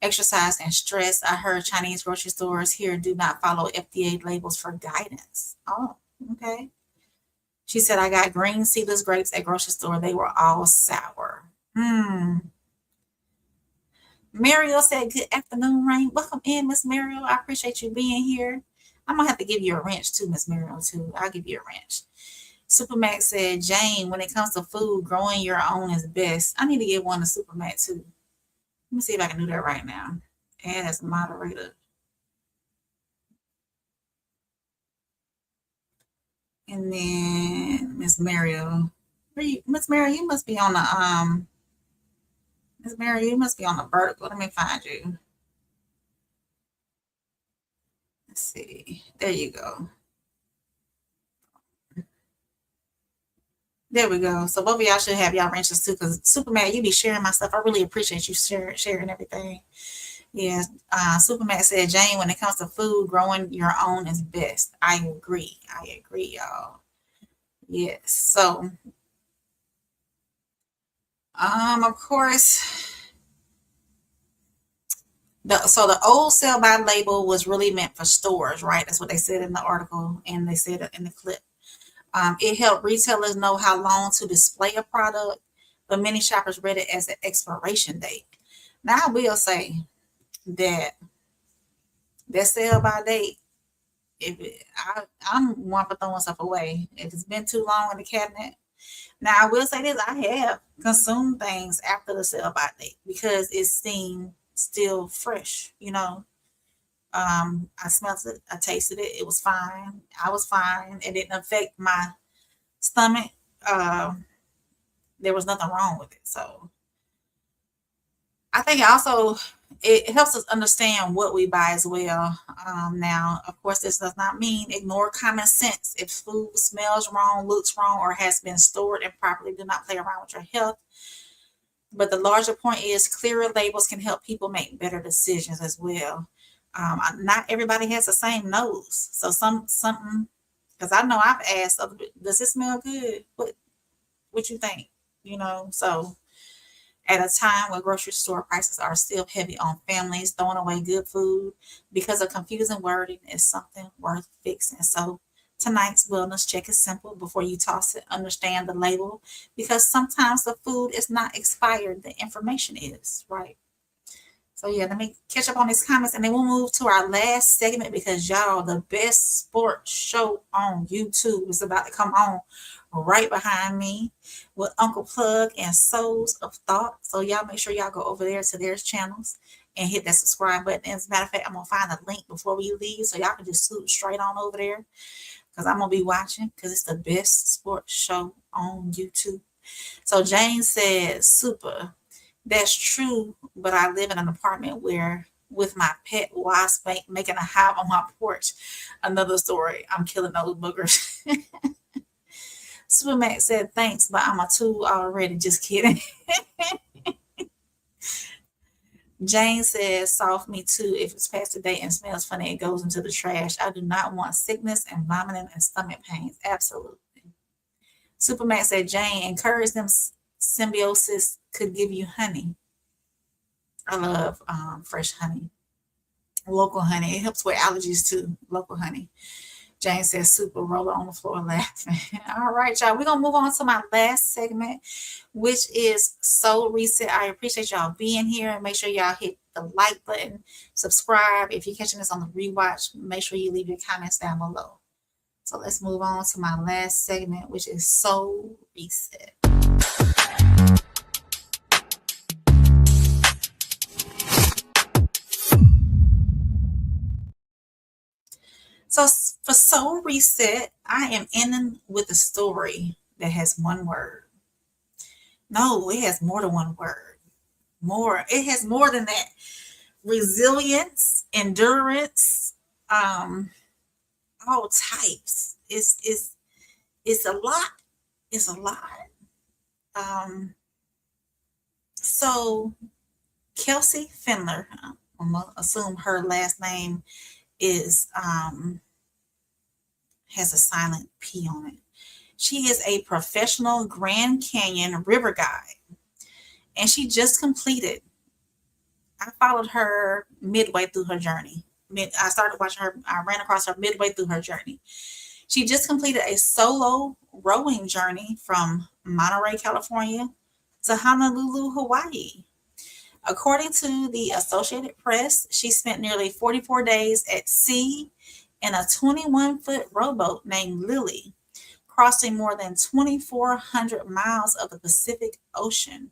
exercise, and stress. I heard Chinese grocery stores here do not follow FDA labels for guidance." Oh, okay. She said, "I got green seedless grapes at grocery store. They were all sour." Mariel said, "Good afternoon, Rain. Welcome in, Miss Mariel. I appreciate you being here. I'm going to have to give you a wrench too, Miss Mariel, too. I'll give you a wrench." Supermax said, "Jane, when it comes to food, growing your own is best." I need to give one to Supermax too. Let me see if I can do that right now. Add as a moderator. And then Miss Mariel. Miss Mariel, you must be on the Miss Mariel, you must be on the vertical. Let me find you. Let's see. There you go. There we go. So both of y'all should have y'all wrenches too, because Superman, you be sharing my stuff. I really appreciate you sharing everything. Yeah. Superman said, "Jane, when it comes to food, growing your own is best." I agree, y'all. Yes. So, of course, the old sell by label was really meant for stores, right? That's what they said in the article, and they said it in the clip. It helped retailers know how long to display a product, but many shoppers read it as an expiration date. Now, I will say that sell by date, I'm one for throwing stuff away. If it's been too long in the cabinet. Now, I will say this, I have consumed things after the sell by date because it seemed still fresh, I smelled it, I tasted it, it was fine. I was fine. It didn't affect my stomach. There was nothing wrong with it. So I think it helps us understand what we buy as well. Now, of course, this does not mean ignore common sense. If food smells wrong, looks wrong, or has been stored improperly, do not play around with your health. But the larger point is clearer labels can help people make better decisions as well. Not everybody has the same nose. So something, because I know I've asked, does it smell good? What you think? So at a time where grocery store prices are still heavy on families throwing away good food because of confusing wording is something worth fixing. So tonight's wellness check is simple. Before you toss it, understand the label, because sometimes the food is not expired. The information is, right? So yeah, let me catch up on these comments and then we'll move to our last segment because y'all, the best sports show on YouTube is about to come on right behind me with Uncle Plug and Souls of Thought. So y'all make sure y'all go over there to their channels and hit that subscribe button. As a matter of fact, I'm going to find a link before we leave so y'all can just swoop straight on over there because I'm going to be watching because it's the best sports show on YouTube. So Jane says, "Super. That's true, but I live in an apartment where with my pet wasp making a hive on my porch. Another story. I'm killing those boogers." Supermax said, "Thanks, but I'm a tool already." Just kidding. Jane says, "Soft me too. If it's past the date and smells funny, it goes into the trash. I do not want sickness and vomiting and stomach pains." Absolutely. Supermax said, "Jane, encourage them. Symbiosis could give you honey." I love fresh honey, local honey. It helps with allergies too, local honey. Jane says super roller on the floor laughing. All right, y'all. We're gonna move on to my last segment, which is Soul Reset. I appreciate y'all being here, and make sure y'all hit the like button, subscribe. If you're catching this on the rewatch, make sure you leave your comments down below. So let's move on to my last segment, which is Soul Reset. So for Soul Reset, I am ending with a story that has one word. No, it has more than one word. More. It has more than that. Resilience, endurance, all types. It's a lot. It's a lot. So Kelsey Pfendler, I'm gonna assume her last name is has a silent P on it. She is a professional Grand Canyon river guide, and she just completed. I followed her midway through her journey. I started watching her. I ran across her midway through her journey. She just completed a solo rowing journey from Monterey, California to Honolulu, Hawaii. According to the Associated Press, she spent nearly 44 days at sea in a 21-foot rowboat named Lily, crossing more than 2,400 miles of the Pacific Ocean.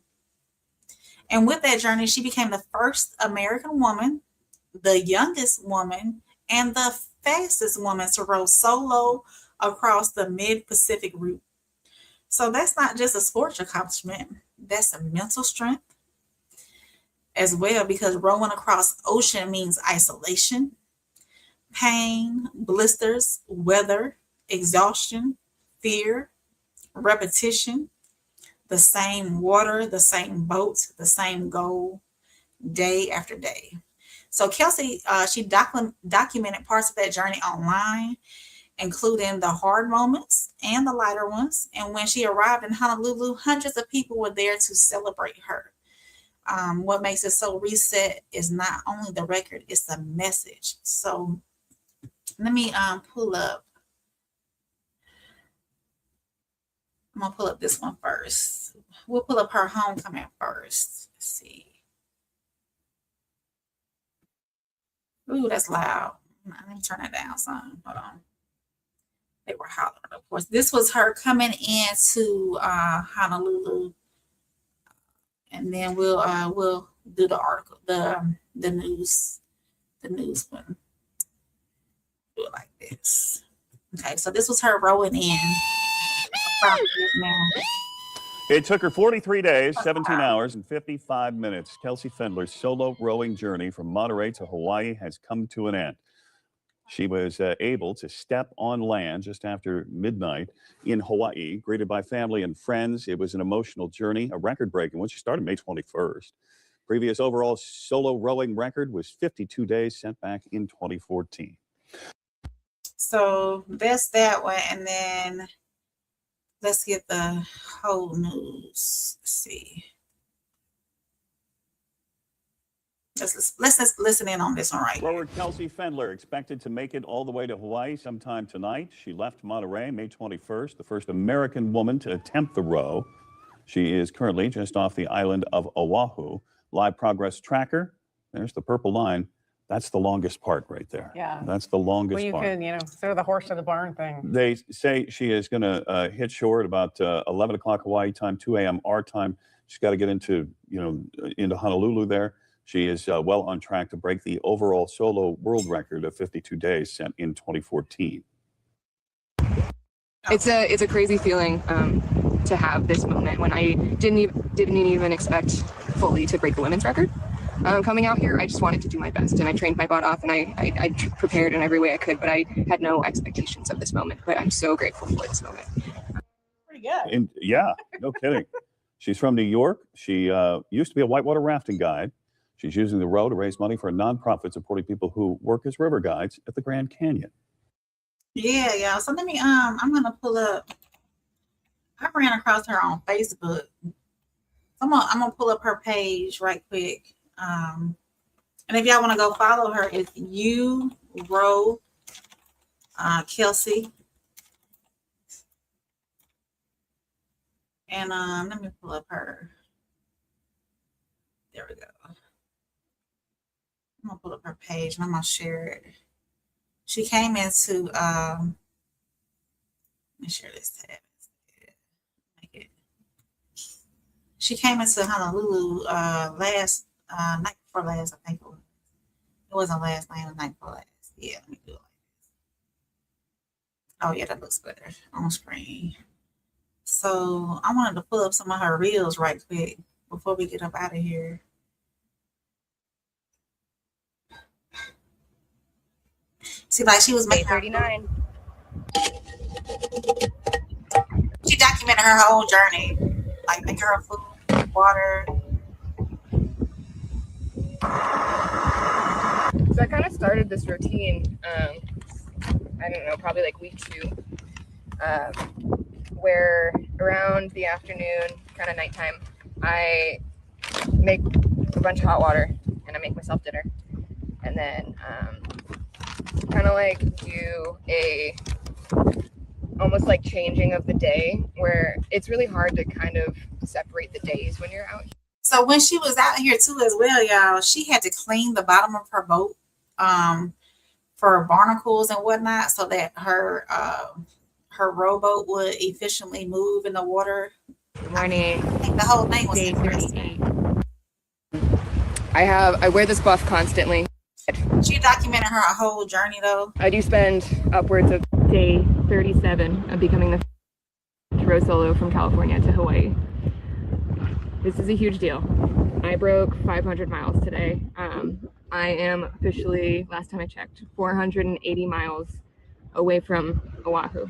And with that journey, she became the first American woman, the youngest woman, and the fastest woman to row solo across the mid-Pacific route. So that's not just a sports accomplishment, that's a mental strength as well, because rowing across ocean means isolation, pain, blisters, weather, exhaustion, fear, repetition, the same water, the same boat, the same goal, day after day. So Kelsey, she documented parts of that journey online, including the hard moments and the lighter ones. And when she arrived in Honolulu, hundreds of people were there to celebrate her. What makes it so reset is not only the record, it's the message. So let me pull up. I'm gonna pull up this one first. We'll pull up her homecoming first. Let's see. Ooh, that's loud. Let me turn that down some. Hold on. They were hollering, of course. This was her coming into Honolulu. And then we'll do the article, the news one. Do it like this. Okay, so this was her rowing in. It took her 43 days, 17 hours, and 55 minutes. Kelsey Pfendler's solo rowing journey from Monterey to Hawaii has come to an end. She was able to step on land just after midnight in Hawaii, greeted by family and friends. It was an emotional journey, a record-breaking one. She started May 21st. Previous overall solo rowing record was 52 days, set back in 2014. So that's that one. And then let's get the whole news. Let's see. Let's listen in on this one right. Rower Kelsey Pfendler expected to make it all the way to Hawaii sometime tonight. She left Monterey May 21st, the first American woman to attempt the row. She is currently just off the island of Oahu. Live progress tracker. There's the purple line. That's the longest part right there. Yeah. That's the longest part. Well, you could, throw the horse to the barn thing. They say she is going to hit shore at about 11 o'clock Hawaii time, 2 a.m. our time. She's got to get into Honolulu there. She is well on track to break the overall solo world record of 52 days set in 2014. It's a crazy feeling to have this moment when I didn't even expect fully to break the women's record. Coming out here, I just wanted to do my best, and I trained my butt off, and I prepared in every way I could, but I had no expectations of this moment. But I'm so grateful for this moment. Pretty good. And yeah, no kidding. She's from New York. She used to be a whitewater rafting guide. She's using the row to raise money for a nonprofit supporting people who work as river guides at the Grand Canyon. Yeah, yeah. So let me I'm gonna pull up. I ran across her on Facebook. I'm gonna pull up her page right quick. And if y'all want to go follow her, it's You Row Kelsey. And let me pull up her. There we go. I'm gonna pull up her page and I'm gonna share it. She came into let me share this tab. She came into Honolulu last night before last, I think it was. It wasn't last night, the night before last. Yeah, let me do it like this. Oh yeah, that looks better on screen. So I wanted to pull up some of her reels right quick before we get up out of here. See, like she was making 39. She documented her whole journey, like making her food, water. So I kind of started this routine, I don't know, probably like week 2, where around the afternoon, kind of nighttime, I make a bunch of hot water and I make myself dinner. And then kind of like do a almost like changing of the day, where it's really hard to kind of separate the days when you're out here. So when she was out here too as well, y'all, she had to clean the bottom of her boat for barnacles and whatnot, so that her rowboat would efficiently move in the water. Good morning. I think the whole thing was Day interesting. 38. I wear this buff constantly. She documented her whole journey though. I do spend upwards of day 37 of becoming the first row solo from California to Hawaii. This is a huge deal. I broke 500 miles today. I am officially, last time I checked, 480 miles away from Oahu.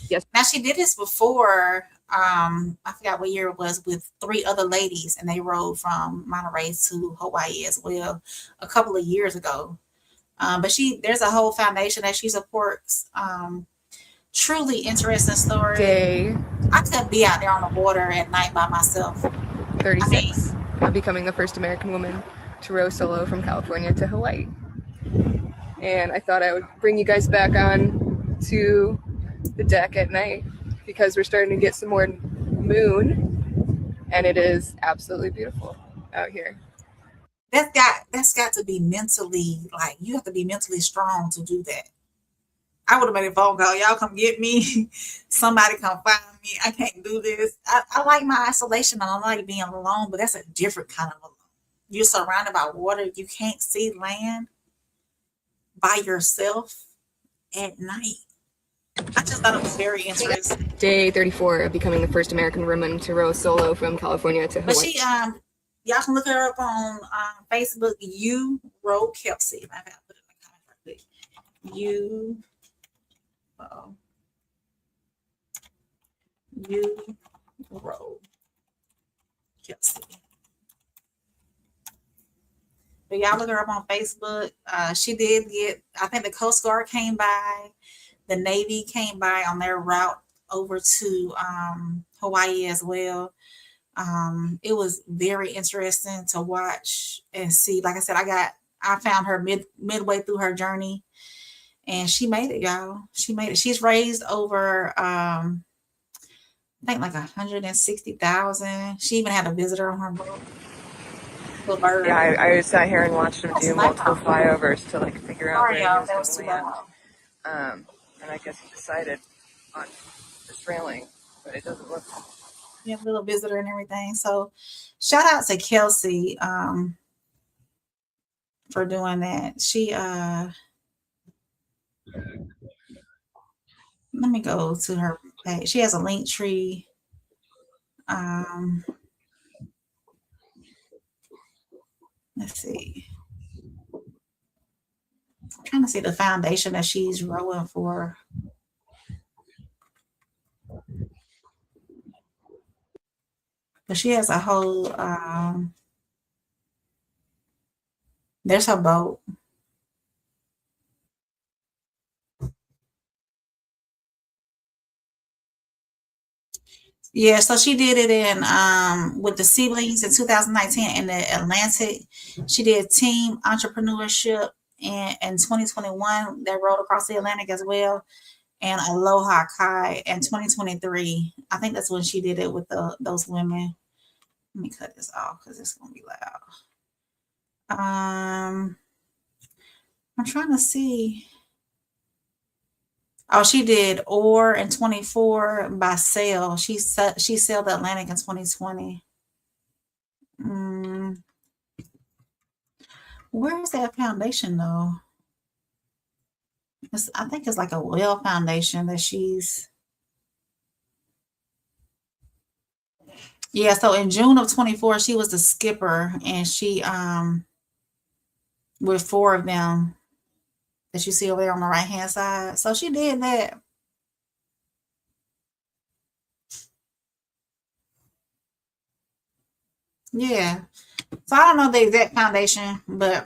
Yes. Now she did this before. I forgot what year it was, with 3 other ladies, and they rode from Monterey to Hawaii as well a couple of years ago. But there's a whole foundation that she supports. Truly interesting story. Day I could be out there on the water at night by myself. 36 of becoming the first American woman to row solo from California to Hawaii. And I thought I would bring you guys back on to the deck at night, because we're starting to get some more moon, and it is absolutely beautiful out here. That's got to be mentally, like, you have to be mentally strong to do that. I would have made a phone call. Y'all come get me. Somebody come find me. I can't do this. I like my isolation. I don't like being alone, but that's a different kind of alone. You're surrounded by water. You can't see land by yourself at night. I just thought it was very interesting. Day 34 of becoming the first American woman to row solo from California to Hawaii. But she, y'all can look her up on Facebook. You Row Kelsey. I gotta put it in the comment right quick. You Row Kelsey. But y'all look her up on Facebook. She did get, I think the Coast Guard came by, the Navy came by on their route over to Hawaii as well. It was very interesting to watch and see. Like I said, I found her midway through her journey, and she made it, y'all. She made it. She's raised over I think like 160,000. She even had a visitor on her boat. Yeah, I sat here and watched him do multiple flyovers to like figure out where he was going to land. And I guess he decided on this railing, but it doesn't look. Yeah, little visitor and everything. So shout out to Kelsey for doing that. She let me go to her page. She has a link tree. Let's see. I'm trying to see the foundation that she's rowing for. But she has a whole there's her boat. Yeah, so she did it in with the Seedlings in 2019 in the Atlantic. She did team entrepreneurship in 2021 that rode across the Atlantic as well. And Aloha Kai in 2023. I think that's when she did it with those women. Let me cut this off because it's gonna be loud. I'm trying to see. Oh, she did Or in 24 by Sail. She sailed the Atlantic in 2020. Where is that foundation though? I think it's like a Well foundation that she's. Yeah, so in June of 24, she was the skipper, and she with 4 of them that you see over there on the right hand side. So she did that. Yeah. So I don't know the exact foundation, but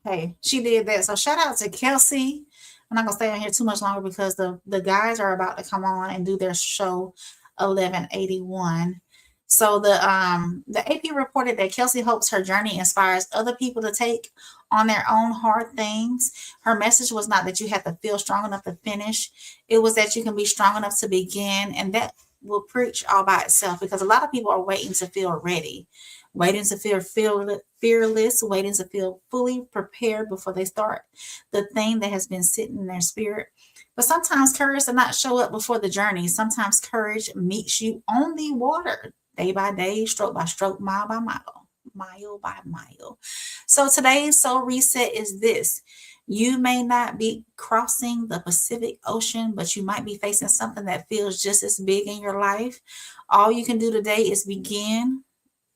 hey, she did that. So shout out to Kelsey. I'm not gonna stay on here too much longer because the guys are about to come on and do their show 1181. So the AP reported that Kelsey hopes her journey inspires other people to take on their own hard things. Her message was not that you have to feel strong enough to finish. It was that you can be strong enough to begin, and that will preach all by itself because a lot of people are waiting to feel ready, waiting to feel fearless, waiting to feel fully prepared before they start the thing that has been sitting in their spirit. But sometimes courage does not show up before the journey. Sometimes courage meets you on the water, day by day, stroke by stroke, mile by mile, mile by mile. So today's soul reset is this. You may not be crossing the Pacific Ocean, but you might be facing something that feels just as big in your life. All you can do today is begin,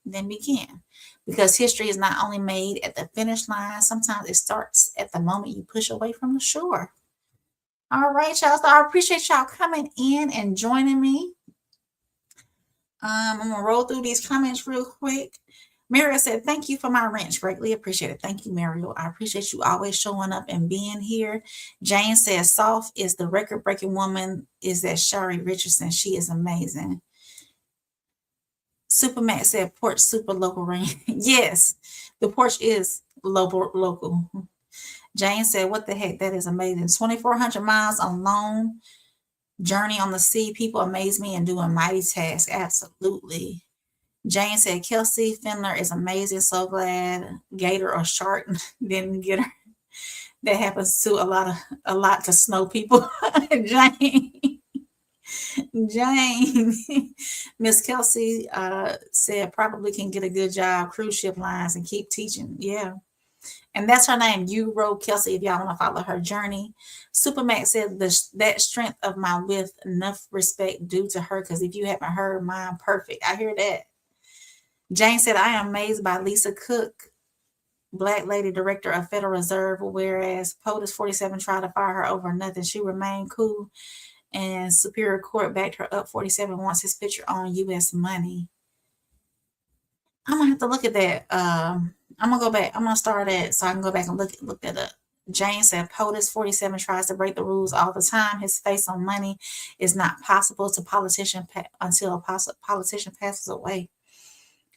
then begin. Because history is not only made at the finish line, sometimes it starts at the moment you push away from the shore. All right, y'all. So I appreciate y'all coming in and joining me. I'm going to roll through these comments real quick. Mario said, thank you for my wrench. Greatly appreciate it. Thank you, Mario. I appreciate you always showing up and being here. Jane says, soft is the record-breaking woman is that Shari Richardson. She is amazing. Supermax said, porch super local rain. Yes, the porch is local. Jane said, what the heck? That is amazing. 2,400 miles on long journey on the sea. People amaze me and doing mighty tasks. Absolutely. Jane said, Kelsey Pfendler is amazing. So glad gator or shark didn't get her. That happens to a lot to snow people. Jane, Miss Kelsey said probably can get a good job, cruise ship lines, and keep teaching. Yeah. And that's her name. You wrote Kelsey if y'all want to follow her journey. Supermax said that strength of my with enough respect due to her, because if you haven't heard mine, perfect. I hear that. Jane said, I am amazed by Lisa Cook, Black lady director of Federal Reserve, whereas POTUS 47 tried to fire her over nothing. She remained cool, and Superior Court backed her up. 47 wants his picture on U.S. money. I'm going to have to look at that. I'm going to go back. I'm going to start at so I can go back and look that up. Jane said, POTUS 47 tries to break the rules all the time. His face on money is not possible to until a politician passes away.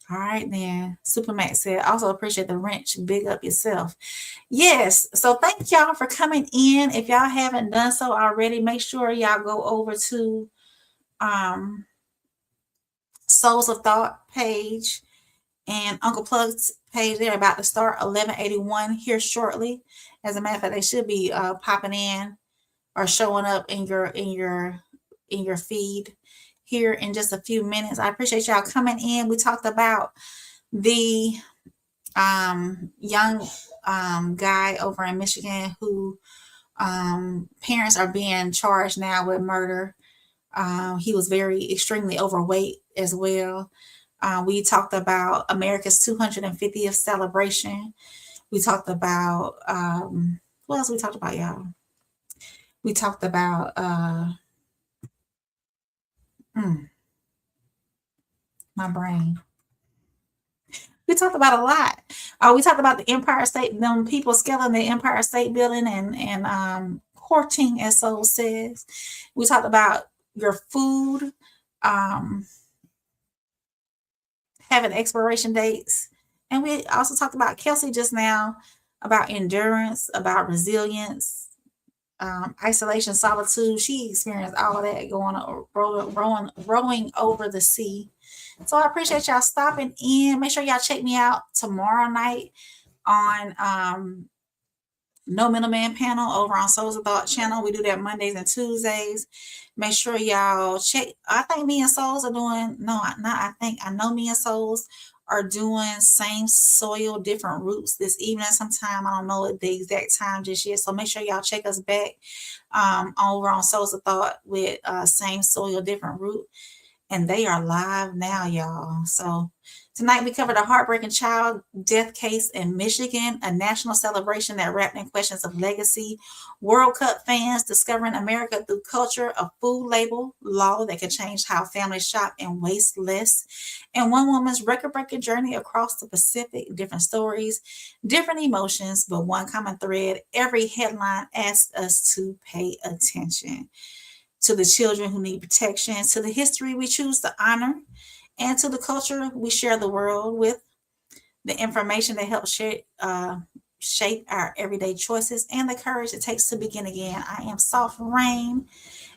All right, then. Supermax said, also appreciate the wrench. Big up yourself. Yes. So thank y'all for coming in. If y'all haven't done so already, make sure y'all go over to Souls of Thought page and Uncle Plug's page. They're about to start 1181 here shortly. As a matter of fact, they should be popping in or showing up in your feed here in just a few minutes. I appreciate y'all coming in. We talked about the young guy over in Michigan who parents are being charged now with murder. He was extremely overweight as well. We talked about America's 250th celebration. We talked about what else we talked about, y'all? We talked about my brain. We talked about a lot. We talked about the Empire State, them people scaling the Empire State Building and courting, as Soul says. We talked about your food having expiration dates. And we also talked about Kelsey just now about endurance, about resilience, isolation, solitude. She experienced all of that rowing over the sea. So I appreciate y'all stopping in. Make sure y'all check me out tomorrow night on No Middleman panel over on Souls of Thought channel. We do that Mondays and Tuesdays. Make sure y'all check. I think me and Souls are doing, I know me and Souls are doing same soil, different roots this evening sometime. I don't know the exact time just yet. So make sure y'all check us back over on Souls of Thought with same soil, different root. And they are live now, y'all. So tonight we covered a heartbreaking child death case in Michigan, a national celebration that wrapped in questions of legacy, World Cup fans discovering America through culture, a food label law that can change how families shop and waste less, and one woman's record-breaking journey across the Pacific. Different stories, different emotions, but one common thread. Every headline asks us to pay attention to the children who need protection, to the history we choose to honor, and to the culture we share the world with, the information that helps shape our everyday choices, and the courage it takes to begin again. I am Soft Rain,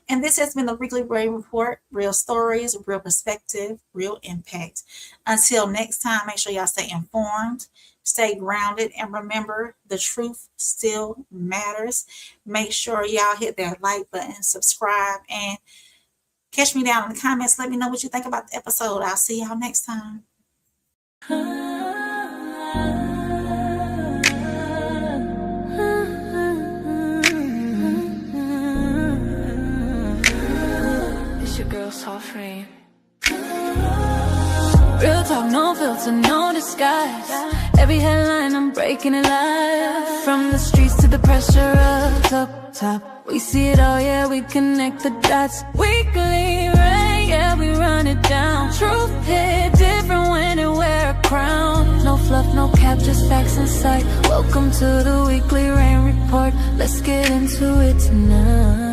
and this has been the Weekly Rain Report. Real stories, real perspective, real impact. Until next time, make sure y'all stay informed, stay grounded, and remember, the truth still matters. Make sure y'all hit that like button, subscribe, and catch me down in the comments. Let me know what you think about the episode. I'll see y'all next time. It's your girl, Soft Rain. Real talk, no filter, no disguise. Every headline, I'm breaking it live. From the streets to the pressure of top. We see it all, yeah, we connect the dots. Weekly rain, yeah, we run it down. Truth hit different when they wear a crown. No fluff, no cap, just facts in sight. Welcome to the Weekly Rain Report. Let's get into it tonight.